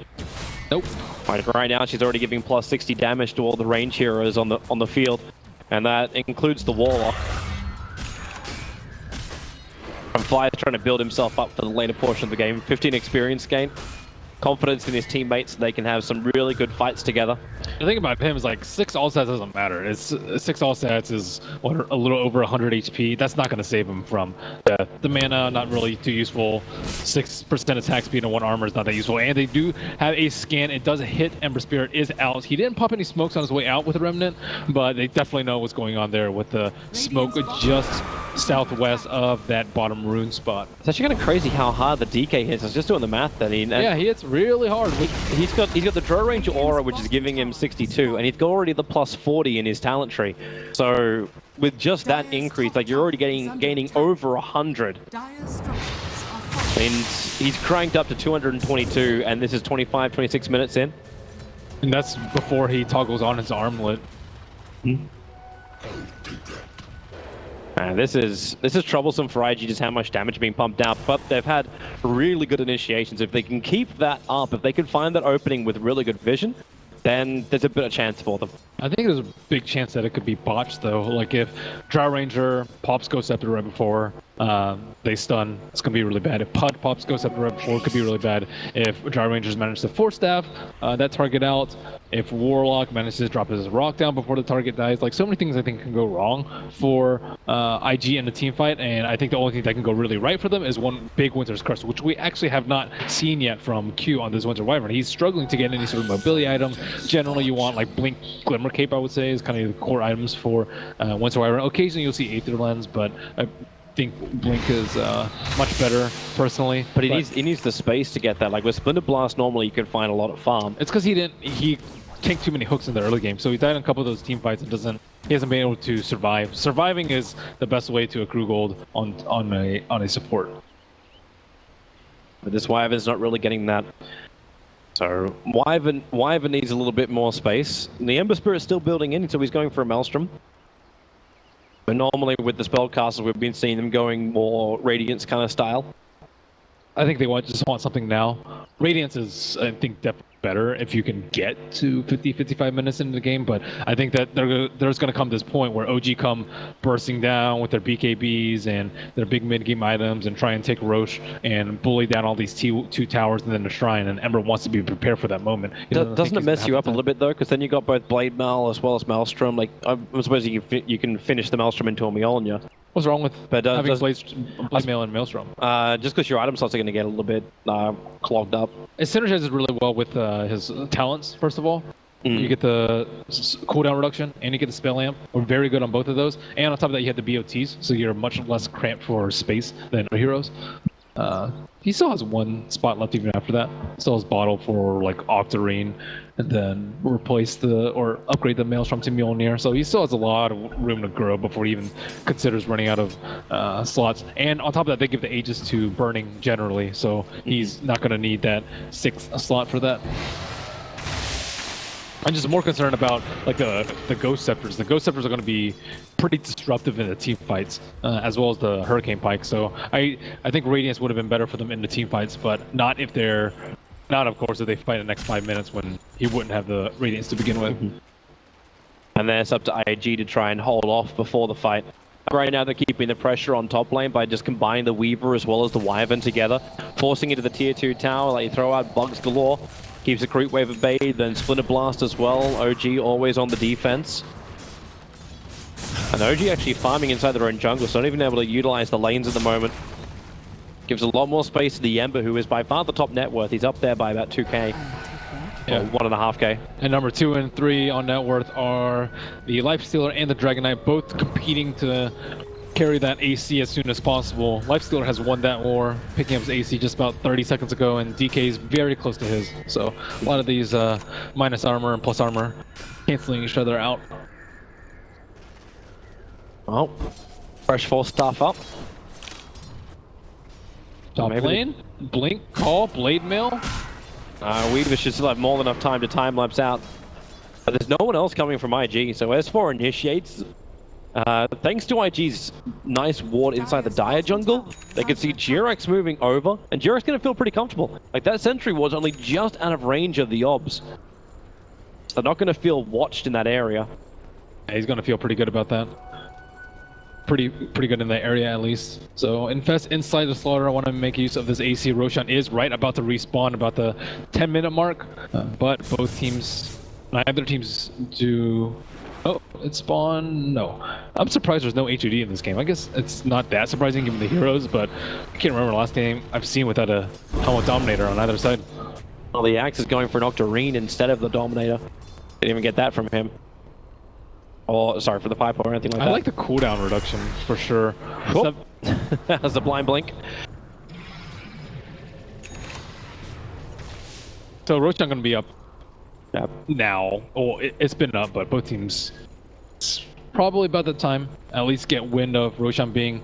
Nope. Right now she's already giving plus 60 damage to all the range heroes on the field. And that includes the Warlock. And Fly's trying to build himself up for the later portion of the game. 15 experience gain. Confidence in his teammates so they can have some really good fights together. The thing about him is like 6 all stats doesn't matter. It's 6 all stats is what, a little over 100 HP. That's not going to save him from death. The mana not really too useful. 6% attack speed and 1 armor is not that useful. And they do have a scan. It does hit. Ember Spirit is out. He didn't pop any smokes on his way out with the Remnant, but they definitely know what's going on there with the smoke just southwest of that bottom rune spot. It's actually kind of crazy how hard the DK hits. I was just doing the math then. Yeah, he hits really hard. He's got the Draw Range Aura, which is giving him 62, and he's got already the plus 40 in his talent tree. So with just that increase, like you're already gaining over 100. And he's cranked up to 222, and this is 25, 26 minutes in. And that's before he toggles on his armlet. This is troublesome for IG, just how much damage being pumped out, but they've had really good initiations. If they can keep that up, if they can find that opening with really good vision, then there's a bit of chance for them. I think there's a big chance that it could be botched though. Like if Dry Ranger pops Ghost Scepter right before they stun, it's gonna be really bad. If Pud pops Ghost Scepter right before, it could be really bad. If Dry Rangers manage to Force Staff that target out, if Warlock manages to drop his rock down before the target dies, like so many things I think can go wrong for IG in the team fight, and I think the only thing that can go really right for them is one big Winter's Curse, which we actually have not seen yet from Q on this Winter Wyvern. He's struggling to get any sort of mobility item. Generally you want like Blink, Glimmer Cape, I would say, is kind of the core items for Winter Wyvern. Occasionally you'll see Aether Lens, but I think Blink is much better personally. But he needs the space to get that. Like with Splinter Blast, normally you can find a lot of farm. It's because he tanked too many hooks in the early game, so he died in a couple of those team fights and he hasn't been able to survive. Surviving is the best way to accrue gold on a support. But this Wyvern's not really getting that. So Wyvern needs a little bit more space. And the Ember Spirit's still building in, so he's going for a Maelstrom. But normally with the spellcasters, we've been seeing them going more Radiance kind of style. I think they just want something now. Radiance is, I think, definitely better if you can get to 50-55 minutes into the game, but I think that there's going to come this point where OG come bursting down with their BKBs and their big mid-game items and try and take Roche and bully down all these two towers and then the Shrine, and Ember wants to be prepared for that moment. Doesn't it mess you up a little bit though? Because then you got both Blade Mail as well as Maelstrom. Like, I suppose you can finish the Maelstrom into a Mjolnir. What's wrong with having Blade Mail and Maelstrom? Just because your item slots are going to get a little bit clogged up. It synergizes really well with his talents, first of all. You get the cooldown reduction and you get the spell amp. We're very good on both of those. And on top of that, you have the BOTs, so you're much less cramped for space than other heroes. He still has one spot left even after that. Still has bottle for like Octarine, and then upgrade the Maelstrom to Mjolnir. So he still has a lot of room to grow before he even considers running out of slots. And on top of that, they give the Aegis to Burning generally, so he's not going to need that 6th slot for that. I'm just more concerned about like the Ghost Scepters. The Ghost Scepters are going to be pretty disruptive in the team fights, as well as the Hurricane Pike. So I think Radiance would have been better for them in the team fights, but not of course, if they fight in the next 5 minutes when he wouldn't have the Radiance to begin with. And then it's up to IG to try and hold off before the fight. Right now they're keeping the pressure on top lane by just combining the Weaver as well as the Wyvern together, forcing into the tier 2 tower. Like, you throw out bugs galore. Keeps the creep wave at bay, then Splinter Blast as well. OG always on the defense. And OG actually farming inside their own jungle, so not even able to utilize the lanes at the moment. Gives a lot more space to the Ember, who is by far the top net worth. He's up there by about 2k. Yeah, 1.5k. And number 2 and 3 on net worth are the Lifestealer and the Dragon Knight, both competing to carry that AC as soon as possible. Lifestealer has won that war, picking up his AC just about 30 seconds ago, and DK is very close to his. So a lot of these minus armor and plus armor canceling each other out. Oh, fresh force stuff up. Top Maybe lane, blink, call, blade mail. Weaver should still have more than enough time to time lapse out. But there's no one else coming from IG, so S4 initiates. Thanks to IG's nice ward inside the Dire jungle, they can see Jirax moving over, and Jirax gonna feel pretty comfortable. Like, that sentry ward's only just out of range of the obs. So they're not gonna feel watched in that area. Yeah, he's gonna feel pretty good about that. Pretty good in that area at least. So Infest inside the slaughter. I want to make use of this AC. Roshan is right about to respawn about the 10-minute mark, but both teams, neither teams do. Oh, it spawned. No, I'm surprised there's no HUD in this game. I guess it's not that surprising given the heroes, but I can't remember the last game I've seen without a helmet dominator on either side. Well, the Axe is going for an Octarine instead of the Dominator. Didn't even get that from him. Or, sorry, for the pipe or anything like that. I like the cooldown reduction for sure. Cool. That's the blind blink. So Roshan gonna be up Yep. now. Oh, it's been up, but both teams, it's probably about the time at least get wind of Roshan being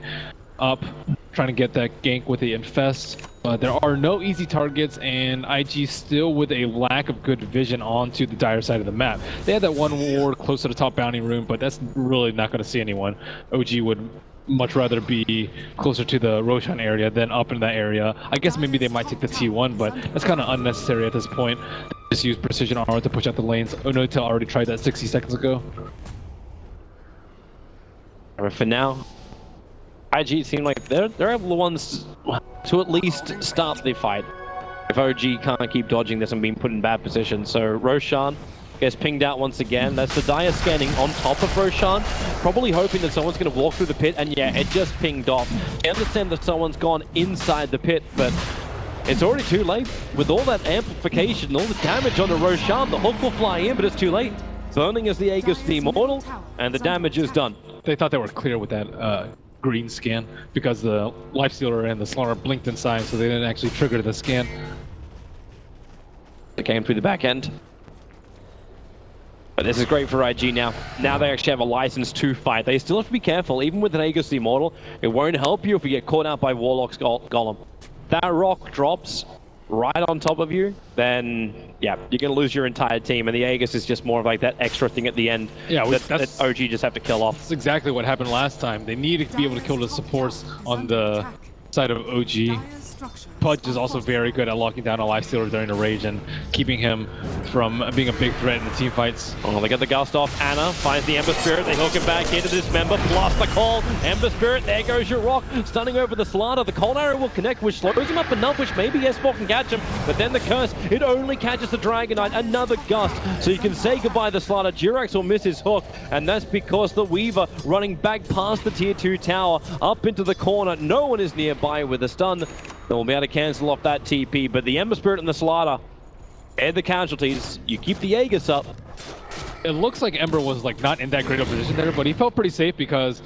up, trying to get that gank with the Infest. There are no easy targets, and IG still with a lack of good vision onto the Dire side of the map. They had that one ward close to the top bounty room, but that's really not going to see anyone. OG would much rather be closer to the Roshan area than up in that area. I guess maybe they might take the T1, but that's kind of unnecessary at this point. Just use precision armor to push out the lanes. Onotel already tried that 60 seconds ago. But for now, IG seem like they're the ones to at least start the fight. If OG can't keep dodging this and being put in bad position. So Roshan gets pinged out once again. That's the Dire scanning on top of Roshan, probably hoping that someone's going to walk through the pit, and yeah, it just pinged off. I understand that someone's gone inside the pit, but it's already too late. With all that amplification, all the damage on the Roshan, the hook will fly in, but it's too late. Burning as the Aegis the Immortal, and the damage is done. They thought they were clear with that green scan because the Lifestealer and the Slaughter blinked inside, so they didn't actually trigger the scan. They came through the back end. But this is great for IG now. Now they actually have a license to fight. They still have to be careful, even with an Aegis the Immortal. It won't help you if you get caught out by Warlock's Golem. That rock drops right on top of you, then yeah, you're gonna lose your entire team, and the Aegis is just more of like that extra thing at the end. Yeah, that OG just have to kill off. That's exactly what happened last time. They needed to be able to kill the supports on the side of OG. Pudge is also very good at locking down a Lifestealer during the rage and keeping him from being a big threat in the team fights. Oh, they get the gust off. Anna finds the Ember Spirit. They hook him back into this member. Plus the call. Ember Spirit, there goes your rock. Stunning over the Slaughter. The cold arrow will connect, which slows him up enough, which maybe S4 can catch him. But then the curse, it only catches the Dragonite. Another gust. So you can say goodbye to the Slaughter. Jirax will miss his hook. And that's because the Weaver running back past the tier 2 tower up into the corner. No one is nearby with a stun. They'll be able to cancel off that TP, but the Ember Spirit and the Slaughter, they're the casualties. You keep the Aegis up. It looks like Ember was like not in that great of a position there, but he felt pretty safe because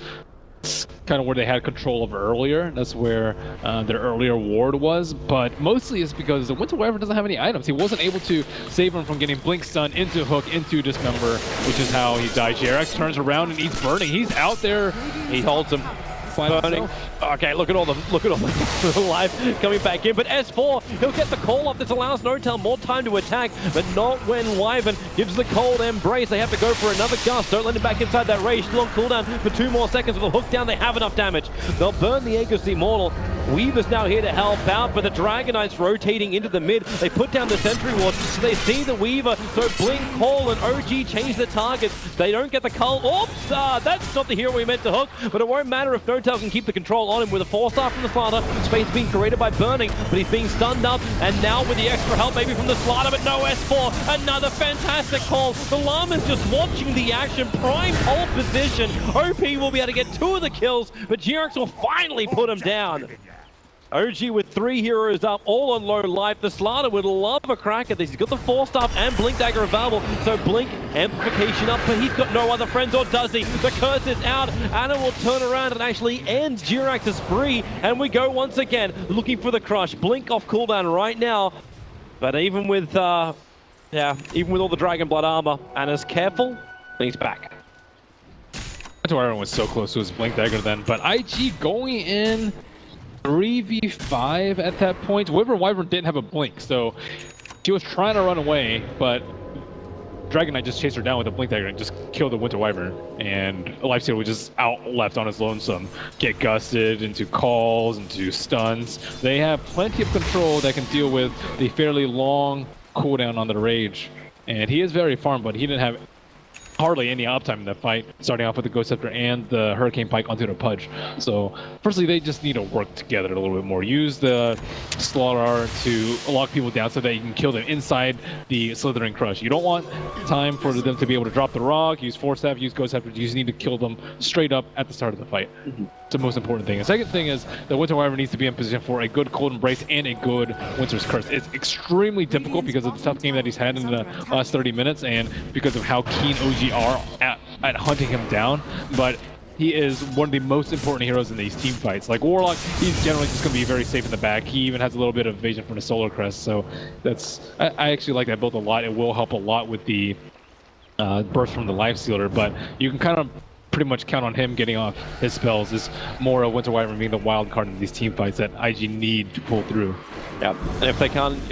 it's kind of where they had control of earlier. That's where their earlier ward was, but mostly it's because the Winter Wyvern doesn't have any items. He wasn't able to save him from getting Blink Stun into Hook, into Dismember, which is how he died. Jirax turns around and he's burning. He's out there. He holds him. Burning. Okay, look at all the life coming back in. But S4, he'll get the call off. This allows Notel more time to attack, but not when Wyvern gives the cold embrace. They have to go for another gust. Don't let him back inside that rage. Still on cooldown for 2 more seconds. With the hook down, they have enough damage. They'll burn the Aegis Immortal. Weaver's now here to help out, but the Dragonite's rotating into the mid. They put down the sentry ward, so they see the Weaver. So Blink, Call, and OG change the targets. They don't get the cull. Oops! That's not the hero we meant to hook, but it won't matter if Notel can keep the control on him with a 4-star from the Slaughter. Space being created by Burning, but he's being stunned up, and now with the extra help maybe from the Slaughter, but no S4. Another fantastic call. The Llama's just watching the action. Prime pole position. OP will be able to get 2 of the kills, but Jirax will finally put him down. OG with 3 heroes up, all on low life. The Slaughter would love a crack at this. He's got the 4-star and Blink Dagger available. So Blink, amplification up, but he's got no other friends, or does he? The curse is out. Anna will turn around and actually end Jirax's spree. And we go once again, looking for the crush. Blink off cooldown right now. But even with, even with all the Dragon Blood armor, Anna's careful, and he's back. Winter was so close to his Blink Dagger then, but IG going in 3v5 at that point. Wyvern didn't have a Blink, so she was trying to run away, but Dragon Knight just chased her down with a Blink Dagger and just killed the Winter Wyvern. And Lifesteal was just out left on his lonesome. Get gusted into calls, into stuns. They have plenty of control that can deal with the fairly long cooldown on the Rage. And he is very farmed, but he didn't have hardly any uptime in that fight, starting off with the Ghost Scepter and the Hurricane Pike onto the Pudge. So, firstly, they just need to work together a little bit more. Use the Slaughter to lock people down so that you can kill them inside the Slithering Crush. You don't want time for them to be able to drop the rock, use Force Staff, use Ghost Scepter. You just need to kill them straight up at the start of the fight. It's the most important thing. The second thing is the Winter Wyvern needs to be in position for a good Cold Embrace and a good Winter's Curse. It's extremely difficult because of the tough game that he's had in the last 30 minutes and because of how keen OG are at hunting him down, but he is one of the most important heroes in these team fights. Like Warlock, he's generally just going to be very safe in the back. He even has a little bit of evasion from the Solar Crest, so I actually like that build a lot. It will help a lot with the burst from the Lifestealer, but you can kind of pretty much count on him getting off his spells. Is more of Winter Wyvern being the wild card in these team fights that IG need to pull through. Yeah, and if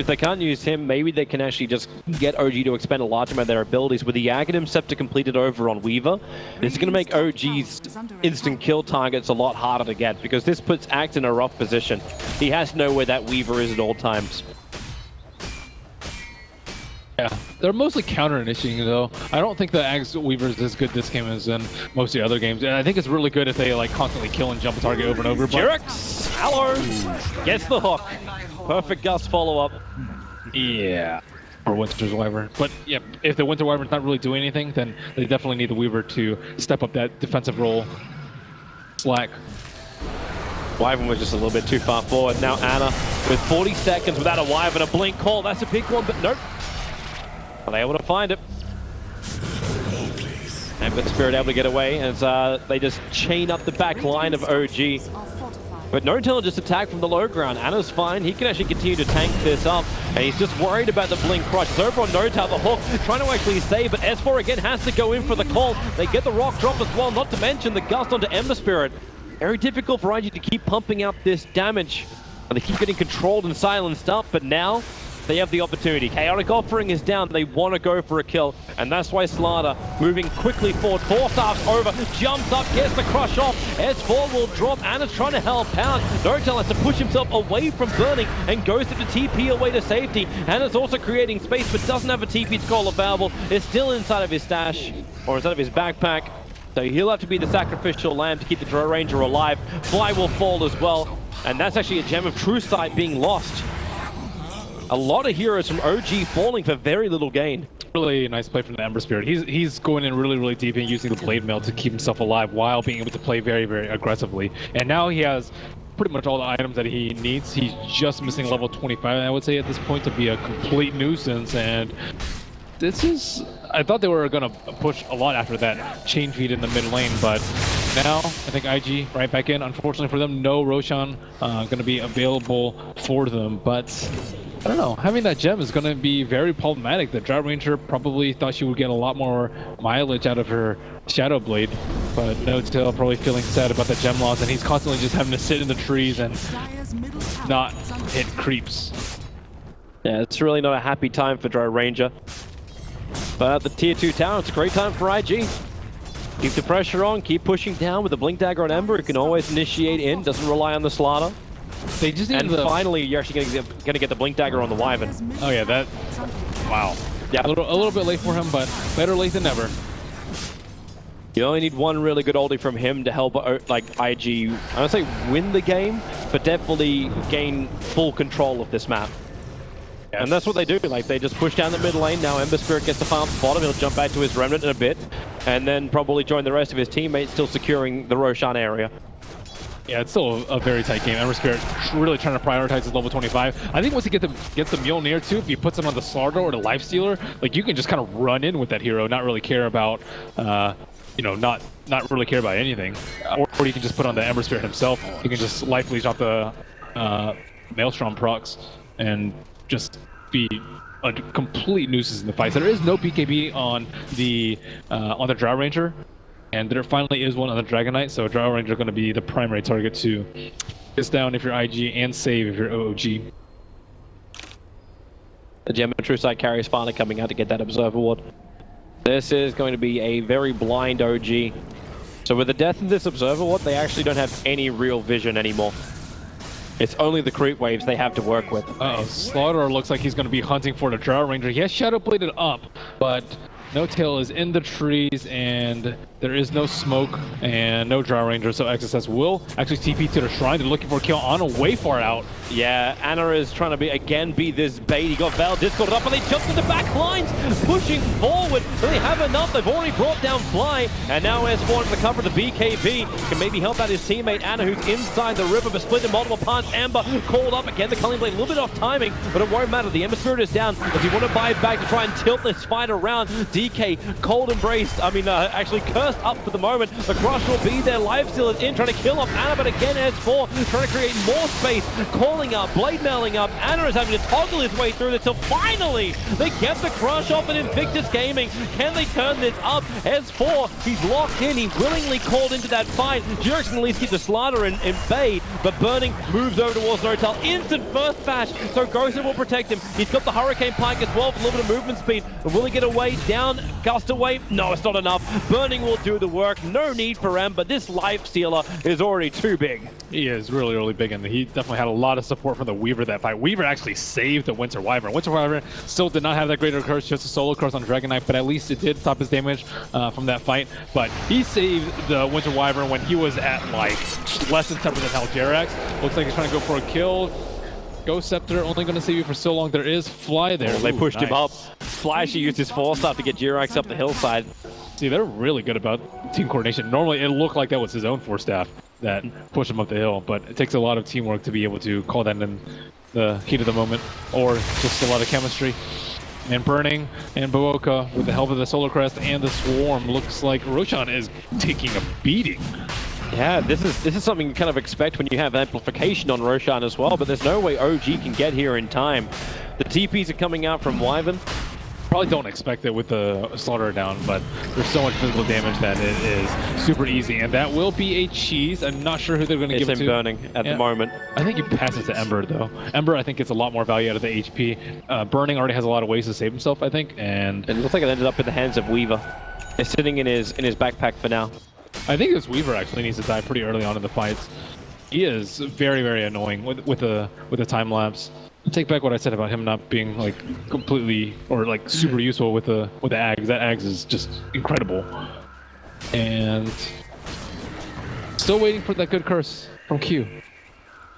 they can't use him, maybe they can actually just get OG to expend a large amount of their abilities. With the Aghanim Scepter completed over on Weaver, this is going to make OG's instant kill targets a lot harder to get, because this puts Act in a rough position. He has to know where that Weaver is at all times. Yeah, they're mostly counter-initiating though. I don't think the Axe Weaver is as good this game as in most of the other games. And I think it's really good if they like constantly kill and jump a target over and over. Jyrix! Hello! Gets the hook. Perfect Gust follow-up. Yeah, for Winter's Wyvern. But yeah, if the Winter Wyvern's not really doing anything, then they definitely need the Weaver to step up that defensive role. Slack. Wyvern was just a little bit too far forward. Now Ana with 40 seconds without a Wyvern, a blink call. That's a big one, but nope. Are they able to find it? And with Spirit able to get away as they just chain up the back line of OG. But no intelligence attack from the low ground. Ana's fine. He can actually continue to tank this up. And he's just worried about the Blink Crush. It's over on No-Tail, the hook, trying to actually save, but S4 again has to go in for the call. They get the rock drop as well, not to mention the Gust onto Ember Spirit. Very difficult for IG to keep pumping out this damage. And they keep getting controlled and silenced up, but now they have the opportunity. Chaotic Offering is down. They want to go for a kill. And that's why Slaughter moving quickly forward. 4 stars over. Jumps up. Gets the crush off. S4 will drop. Ana's trying to help out. No-Tail has to push himself away from burning and goes to the TP away to safety. Ana's also creating space but doesn't have a TP scroll available. It's still inside of his stash. Or inside of his backpack. So he'll have to be the sacrificial lamb to keep the Drow Ranger alive. Fly will fall as well. And that's actually a Gem of True Sight being lost. A lot of heroes from OG falling for very little gain. Really nice play from the Ember Spirit. He's going in really deep and using the Blade Mail to keep himself alive while being able to play very aggressively. And now he has pretty much all the items that he needs. He's just missing level 25, I would say, at this point to be a complete nuisance. And this is... I thought they were going to push a lot after that chain feed in the mid lane, but now I think IG right back in. Unfortunately for them, no Roshan going to be available for them, but I don't know. Having that gem is going to be very problematic. The Drought Ranger probably thought she would get a lot more mileage out of her Shadow Blade, but No-Tail probably feeling sad about the gem loss, and he's constantly just having to sit in the trees and not hit creeps. Yeah, it's really not a happy time for Drought Ranger. But the tier 2 tower, it's a great time for IG. Keep the pressure on, keep pushing down with the Blink Dagger on Ember. You can always initiate in, doesn't rely on the Slaughter. They just need finally, you're actually gonna get the Blink Dagger on the Wyvern. Oh yeah, that... Wow. Yeah. A little bit late for him, but better late than never. You only need one really good ulti from him to help like IG, I don't say win the game, but definitely gain full control of this map. Yes. And that's what they do, like they just push down the mid lane. Now Ember Spirit gets the farm bottom, he'll jump back to his Remnant in a bit, and then probably join the rest of his teammates still securing the Roshan area. Yeah, it's still a very tight game. Ember Spirit really trying to prioritize his level 25. I think once he gets the Mjolnir too, if he puts him on the Slaughter or the Lifestealer, like you can just kind of run in with that hero, not really care about, you know, not really care about anything. Or you can just put on the Ember Spirit himself. You can just life leech off the Maelstrom procs and just be a complete nuisance in the fight. So there is no BKB on the Drought Ranger. And there finally is one on the Dragon Knight, so Drow Ranger going to be the primary target to focus down if you're IG and save if you're OOG. The Geometry Side carries finally coming out to get that Observer Ward. This is going to be a very blind OG. So with the death of this Observer Ward, they actually don't have any real vision anymore. It's only the creep waves they have to work with. Uh-oh, Slaughter looks like he's going to be hunting for the Drow Ranger. He has Shadow Bladed up, but No Tail is in the trees, and there is no smoke and no Drow Ranger, so XSS will actually TP to the shrine. They're looking for a kill on a way far out. Yeah, Anna is trying to be this bait. He got Val discorded up, and they jumped in the back lines, pushing forward. Do they have enough? They've already brought down Fly, and now S4 to the cover of the BKB. Can maybe help out his teammate Anna, who's inside the river, but split in multiple parts. Amber called up again. The Culling Blade a little bit off timing, but it won't matter. The Ember Spirit is down. Does he want to buy it back to try and tilt this fight around? DK cold embraced. Actually cursed up for the moment. The Crush will be there. Lifesteal is in, trying to kill off Anna, but again S4 trying to create more space. Calling up, blade mailing up. Anna is having to toggle his way through this till finally they kept the Crush off in Invictus Gaming. Can they turn this up? S4, he's locked in. He willingly called into that fight. Jurix can at least keep the Slaughter in bay, but Burning moves over towards Notel. Instant first bash, so Ghosted will protect him. He's got the Hurricane Pike as well for a little bit of movement speed. Will he get away? Down, gust away? No, it's not enough. Burning will do the work. No need for M, but this Life Stealer is already too big. He is really, really big, and he definitely had a lot of support from the Weaver that fight. Weaver actually saved the Winter Wyvern. Winter Wyvern still did not have that greater curse, just a solo curse on Dragon Knight, but at least it did stop his damage from that fight. But he saved the Winter Wyvern when he was at like less than 10% health. Jerax looks like he's trying to go for a kill. Ghost Scepter only going to save you for so long. There is Fly there. They pushed him up. Flashy used his Force up to get Jerax up the hillside. See, they're really good about team coordination. Normally, it looked like that was his own Force Staff that pushed him up the hill, but it takes a lot of teamwork to be able to call that in the heat of the moment, or just a lot of chemistry. And Burning and bo3 with the help of the Solar Crest and the Swarm, looks like Roshan is taking a beating. Yeah, this is something you kind of expect when you have amplification on Roshan as well, but there's no way OG can get here in time. The TPs are coming out from Wyvern. Probably don't expect it with the Slaughter down, but there's so much physical damage that it is super easy, and that will be a cheese. I'm not sure who they're going to give it to. It's in Burning at the moment. I think you pass it to Ember, though. Ember, I think, gets a lot more value out of the HP. Burning already has a lot of ways to save himself, I think, and it looks like it ended up in the hands of Weaver. It's sitting in his backpack for now. I think this Weaver actually needs to die pretty early on in the fights. He is very, very annoying with the time lapse. Take back what I said about him not being like completely or like super useful with the Ags. That Ags is just incredible. And still waiting for that good curse from Q.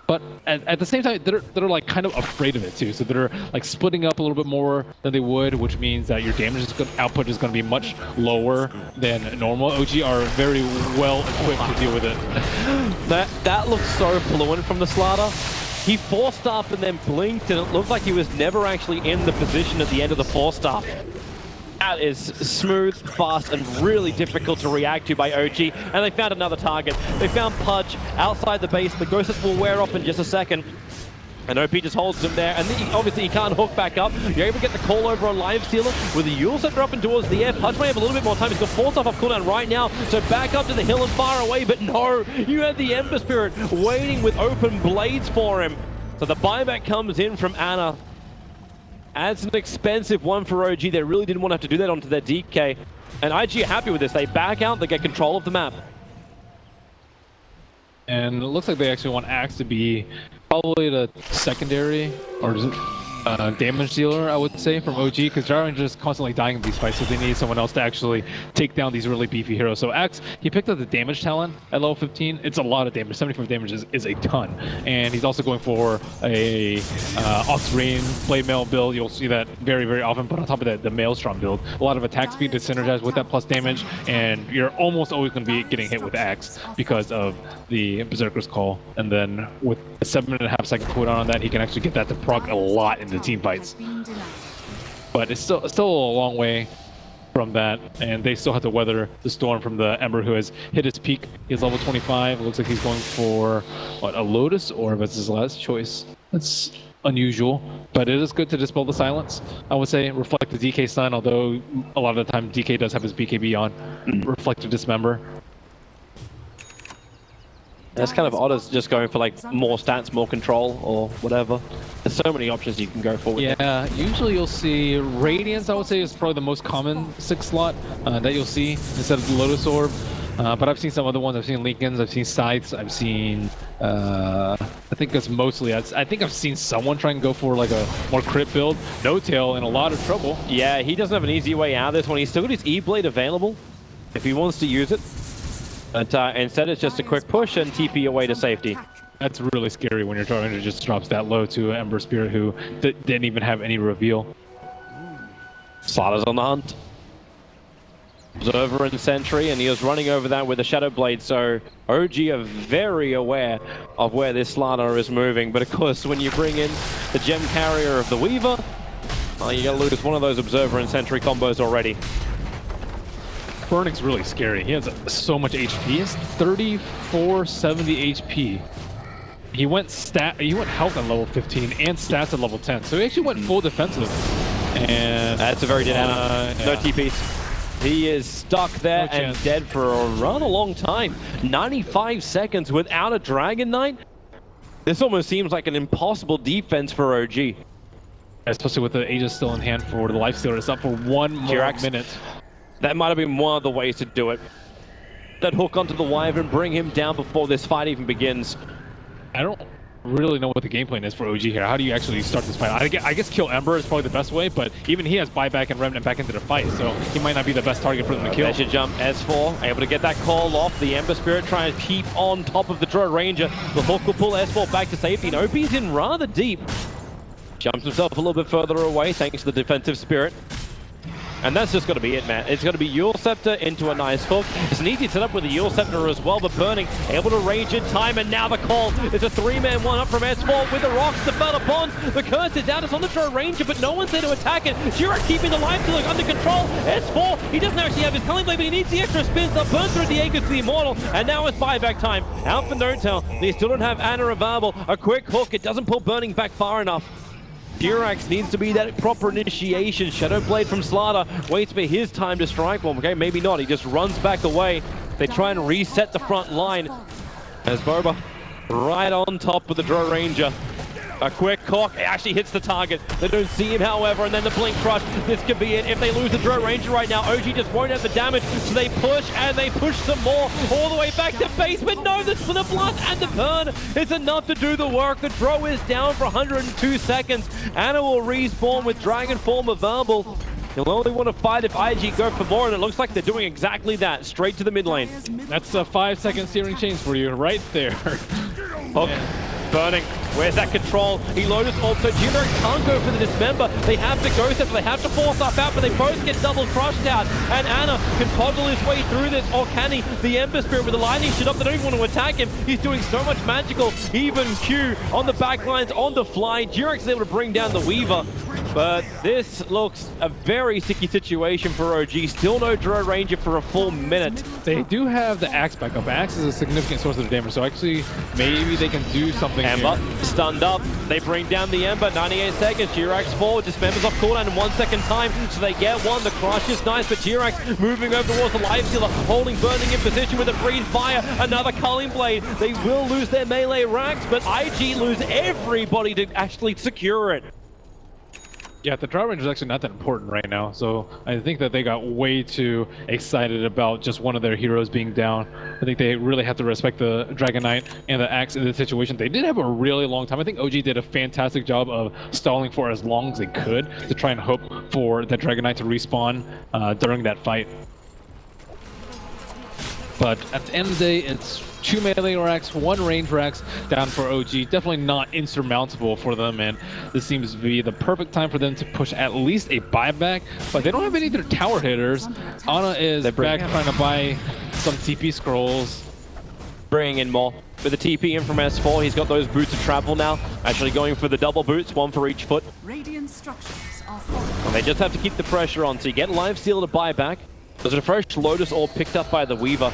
But at the same time, they're like kind of afraid of it too. So they're like splitting up a little bit more than they would, which means that your damage output is going to be much lower than normal. OG are very well equipped to deal with it. That looks so fluent from the Slaughter. He forced up and then blinked, and it looked like he was never actually in the position at the end of the forced up. That is smooth, fast, and really difficult to react to by OG. And they found another target. They found Pudge outside the base. The Ghosts will wear off in just a second. And OP just holds him there, and obviously he can't hook back up. You're able to get the call over on Live Stealer with the Yule Scepter up and towards the air. Pudge may have a little bit more time. He's got Force off cooldown right now, so back up to the hill and far away, but no, you had the Ember Spirit waiting with open blades for him. So the buyback comes in from Anna. Adds an expensive one for OG. They really didn't want to have to do that onto their DK. And IG are happy with this. They back out, they get control of the map. And it looks like they actually want Axe to be probably the secondary or damage dealer, I would say, from OG, because Drow Ranger is constantly dying in these fights, so they need someone else to actually take down these really beefy heroes. So Axe, he picked up the damage talent at level 15. It's a lot of damage. 75 damage is a ton. And he's also going for a Ox Rain Blade Mail build. You'll see that very, very often, but on top of that, the Maelstrom build. A lot of attack speed to synergize with that plus damage, and you're almost always going to be getting hit with Axe because of the Berserker's Call. And then with a 7.5 second cooldown on that, he can actually get that to proc a lot in the team fights. But it's still a long way from that, and they still have to weather the storm from the Ember, who has hit his peak. He's level 25. It looks like he's going for what, a Lotus, or if it's his last choice. Let's unusual, but it is good to dispel the silence. I would say reflect the DK stun, although a lot of the time DK does have his BKB on. Reflective Dismember. That's kind of odd as just going for like more stats, more control, or whatever. There's so many options you can go for with it. Yeah, usually you'll see Radiance, I would say, is probably the most common 6 slot that you'll see instead of the Lotus Orb. But I've seen some other ones. I've seen Lincolns, I've seen Scythes, I've seen, I think it's mostly, I think I've seen someone try and go for like a more crit build. No Tail in a lot of trouble. Yeah, he doesn't have an easy way out of this one. He's still got his E-Blade available if he wants to use it. But instead it's just a quick push and TP away to safety. That's really scary when your Torrent just drops that low to an Ember Spirit who didn't even have any reveal. Slaughter's on the hunt. Observer and Sentry, and he was running over that with a Shadow Blade, so OG are very aware of where this Slaughter is moving. But of course, when you bring in the Gem Carrier of the Weaver, you gotta lose one of those Observer and Sentry combos already. Burning's really scary. He has so much HP. He has 3470 HP. He went health at level 15 and stats at level 10, so he actually went full defensive. And that's a very dead Ana. yeah. No TPs. He is stuck there and dead for a rather long time. 95 seconds without a Dragon Knight. This almost seems like an impossible defense for OG. Especially with the Aegis still in hand for the Lifestealer. It's up for 1 more minute. That might have been one of the ways to do it. That hook onto the Wyvern, bring him down before this fight even begins. I don't really know what the game plan is for OG here. How do you actually start this fight? I guess kill Ember is probably the best way, but even he has buyback and Remnant back into the fight, so he might not be the best target for them to kill. They should jump S4, able to get that call off. The Ember Spirit trying to keep on top of the Drow Ranger. The hook will pull S4 back to safety, and OP's in rather deep. Jumps himself a little bit further away thanks to the defensive spirit. And that's just going to be it, man. It's going to be Eul Scepter into a nice hook. It's an easy setup with the Eul Scepter as well, but Burning able to range in time, and now the call. It's a 3-man 1-up from S4 with the rocks, the Bella Bonds. The curse is out. It's on the Drow Ranger, but no one's there to attack it. Jirak keeping the life stealing under control. S4, he doesn't actually have his Culling Blade, but he needs the extra spins. They'll burn through the Aegis to the Immortal, and now it's buyback time. Out for No Tail. They still don't have Ana available. A quick hook. It doesn't pull Burning back far enough. Durax needs to be that proper initiation. Shadow Blade from Slaughter waits for his time to strike one. Okay, maybe not. He just runs back away. They try and reset the front line. As Boba right on top of the Drow Ranger. A quick cock, it actually hits the target. They don't see him, however, and then the Blink Crush. This could be it. If they lose the Drow Ranger right now, OG just won't have the damage, so they push, and they push some more, all the way back to base, but no, the blast and the burn is enough to do the work. The Drow is down for 102 seconds. Ana will respawn with Dragon Form available. You'll only want to fight if IG go for more, and it looks like they're doing exactly that, straight to the mid lane. That's a 5-second searing change for you right there. Hook. Burning. Where's that control? He Lotus also. Jirak can't go for the Dismember. They have to go there, they have to force up out, but they both get double crushed out. And Ana can puzzle his way through this, or can he? The Ember Spirit with the lightning shit up. They don't even want to attack him. He's doing so much magical. Even Q on the backlines on the fly. Jirak's able to bring down the Weaver. But this looks a very sticky situation for OG. Still no Drow Ranger for a full minute. They do have the Axe backup. Axe is a significant source of the damage, so actually maybe they can do something. Ember here. stunned up. They bring down the Ember. 98 seconds. Jirax forward. Dismembers off cooldown in 1 second time. So they get one. The crush is nice, but Jirax moving over towards the Lifestealer, holding Burning in position with a Breathe Fire. Another Culling Blade. They will lose their melee racks, but IG lose everybody to actually secure it. Yeah, the Drow Ranger is actually not that important right now, so I think that they got way too excited about just one of their heroes being down. I think they really have to respect the Dragon Knight and the Axe in this situation. They did have a really long time. I think OG did a fantastic job of stalling for as long as they could to try and hope for the Dragon Knight to respawn during that fight. But at the end of the day, it's 2 melee racks, 1 range racks down for OG. Definitely not insurmountable for them, and this seems to be the perfect time for them to push at least a buyback. But they don't have any of their tower hitters. Ana is back trying to buy some TP scrolls. Bringing in more. With the TP in from S4, he's got those boots of travel now. Actually going for the double boots, 1 for each foot. Radiant structures are falling. And they just have to keep the pressure on. So you get Lifestealer to buy back. There's a fresh Lotus Orb picked up by the Weaver.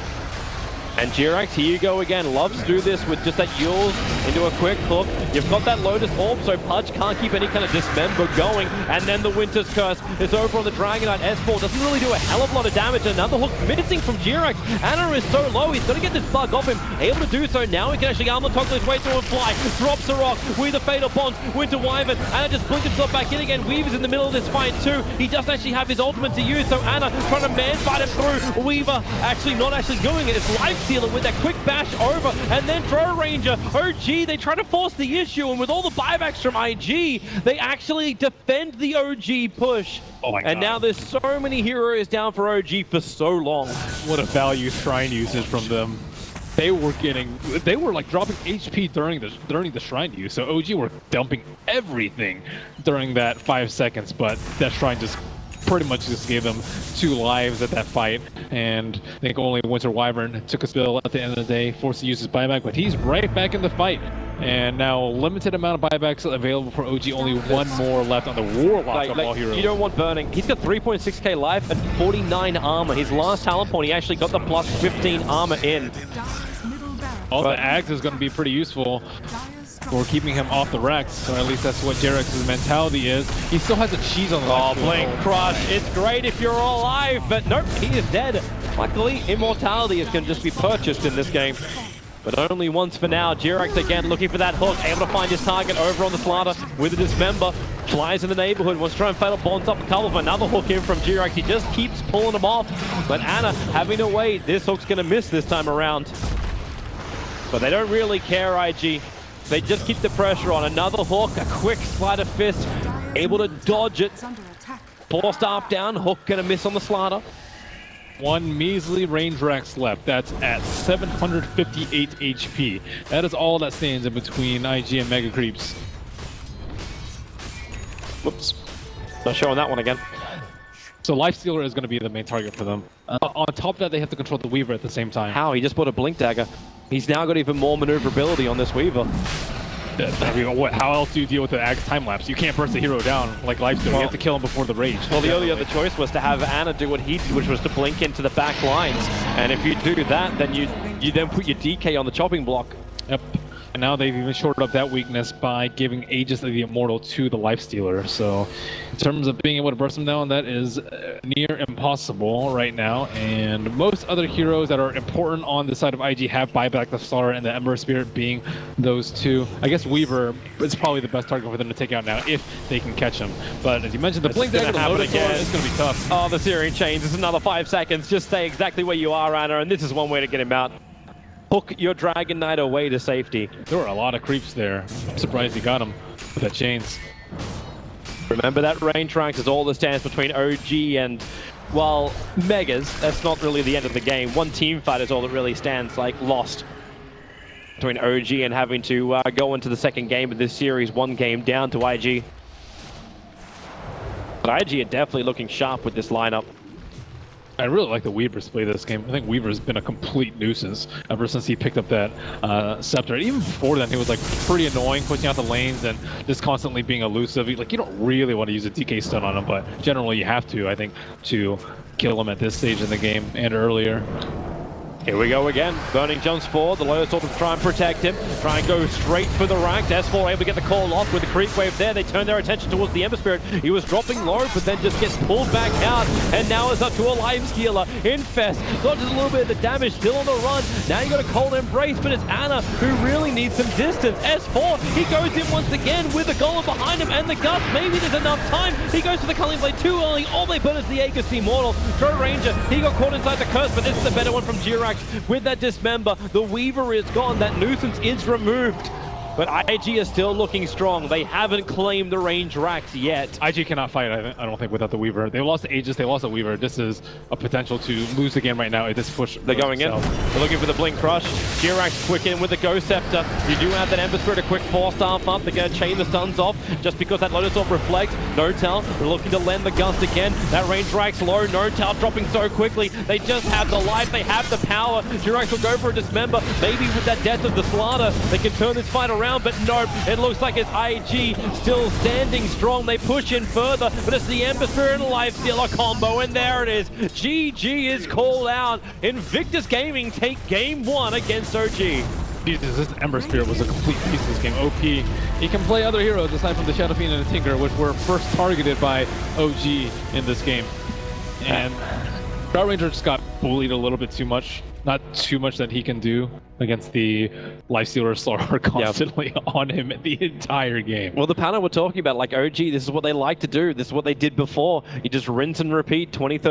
And Jirax, here you go again, loves to do this with just that Yules into a quick hook. You've got that Lotus Orb, so Pudge can't keep any kind of dismember going. And then the Winter's Curse is over on the Dragonite. S4 doesn't really do a hell of a lot of damage. Another hook missing from Jirax. Anna is so low, he's going to get this bug off him. Able to do so now, he can actually armor toggle his way through and fly. Drops a rock with a Fatal Bonds. Winter Wyvern. Anna just blinked himself back in again. Weaver's in the middle of this fight too. He doesn't actually have his ultimate to use, so Anna trying to man fight him through. Weaver actually not actually doing it. It's Lifestealer with that quick bash over, and then Throw Ranger. OG, they try to force the issue, and with all the buybacks from IG, they actually defend the OG push. Oh my God. And now there's so many heroes down for OG for so long. What a value shrine usage from them. They were like dropping HP during the shrine use, so OG were dumping everything during that 5 seconds, but that shrine just pretty much just gave them 2 lives at that fight, and I think only Winter Wyvern took a spill at the end of the day, forced to use his buyback, but he's right back in the fight. And now limited amount of buybacks available for OG, only 1 more left on the Warlock of all heroes. You don't want burning. He's got 3.6k life and 49 armor. His last talent point, he actually got the plus 15 armor in. All the Axe is going to be pretty useful for keeping him off the Rex, so at least that's what Jirax's mentality is. He still has a cheese on the Oh, Blink Crush. It's great if you're alive, but nope, he is dead. Luckily, immortality is going to just be purchased in this game. But only once for now. Jirax again looking for that hook, able to find his target over on the Slaughter with a Dismember. Flies in the neighborhood, wants to try and Fatal Bonds up a couple of another hook in from Jirax. He just keeps pulling him off. But Anna having to wait. This hook's going to miss this time around. But they don't really care, IG. They just keep the pressure on. Another hook, a quick sleight of fist, able to dodge it. Forced up down, hook gonna miss on the Slaughter. 1 measly range Rex left. That's at 758 HP. That is all that stands in between IG and Mega Creeps. Whoops. Not showing that one again. So Lifestealer is going to be the main target for them. On top of that, they have to control the Weaver at the same time. How? He just bought a Blink Dagger. He's now got even more maneuverability on this Weaver. I mean, how else do you deal with the Axe time lapse? You can't burst the hero down like Lifestealer. You have to kill him before the rage. Well, the only other choice was to have Anna do what he did, which was to blink into the back lines. And if you do that, then you then put your DK on the chopping block. Yep. And now they've even shorted up that weakness by giving Aegis of the Immortal to the Lifestealer. So in terms of being able to burst them down, that is near impossible right now. And most other heroes that are important on the side of IG have buyback the Slaughter and the Ember Spirit being those 2. I guess Weaver is probably the best target for them to take out now if they can catch him. But as you mentioned, the Blink Dagger, the Lotus Sword, it's going to be tough. Oh, the Searing Chains is another 5 seconds. Just stay exactly where you are, Anna, and this is one way to get him out. Hook your Dragon Knight away to safety. There were a lot of creeps there. I'm surprised he got him with that chains. Remember that range ranks is all that stands between OG and, well, Megas. That's not really the end of the game. One team fight is all that really stands, like, lost between OG and having to go into the second game of this series, 1 game down to IG. But IG are definitely looking sharp with this lineup. I really like the Weaver's play this game. I think Weaver's been a complete nuisance ever since he picked up that Scepter. Even before then, he was like pretty annoying, pushing out the lanes and just constantly being elusive. Like, you don't really want to use a DK stun on him, but generally you have to, I think, to kill him at this stage in the game and earlier. Here we go again. Burning jumps forward. The Lotus Orb to try and protect him. Try and go straight for the rank. S4 able to get the call off with the creep wave there. They turn their attention towards the Ember Spirit. He was dropping low, but then just gets pulled back out. And now it's up to a Lifestealer. Infest dodges a little bit of the damage. Still on the run. Now you got a cold embrace, but it's Anna who really needs some distance. S4, he goes in once again with the Golem behind him and the Gust. Maybe there's enough time. He goes for the Culling Blade too early. All they put is the Aegis Immortal. Throw Ranger. He got caught inside the curse, but this is a better one from Jirax. With that Dismember, the Weaver is gone. That nuisance is removed. But IG is still looking strong. They haven't claimed the range racks yet. IG cannot fight, I don't think, without the Weaver. They lost the Aegis, they lost the Weaver. This is a potential to lose the game right now if this push. They're going in. They're looking for the Blink Crush. Jirax quick in with the Ghost Scepter. You do have that Ember Spirit, a quick 4-star up. They're going to chain the stuns off just because that Lotus Orb reflects. Notel, they're looking to lend the Gust again. That range rack's low. Notel dropping so quickly. They just have the life. They have the power. Jirax will go for a Dismember. Maybe with that death of the Slaughter, they can turn this fight around. around, but nope, it looks like it's IG still standing strong. They push in further, but it's the Ember Spirit and Lifestealer combo, and there it is. GG is called out. Invictus Gaming take game 1 against OG. Jesus, this Ember Spirit was a complete piece of this game. OP, he can play other heroes aside from the Shadow Fiend and the Tinker, which were first targeted by OG in this game. And Drought Ranger just got bullied a little bit too much. Not too much that he can do against the Lifestealer Slaughter constantly on him the entire game. Well, the panel we're talking about, like OG, this is what they like to do. This is what they did before. You just rinse and repeat 20, 30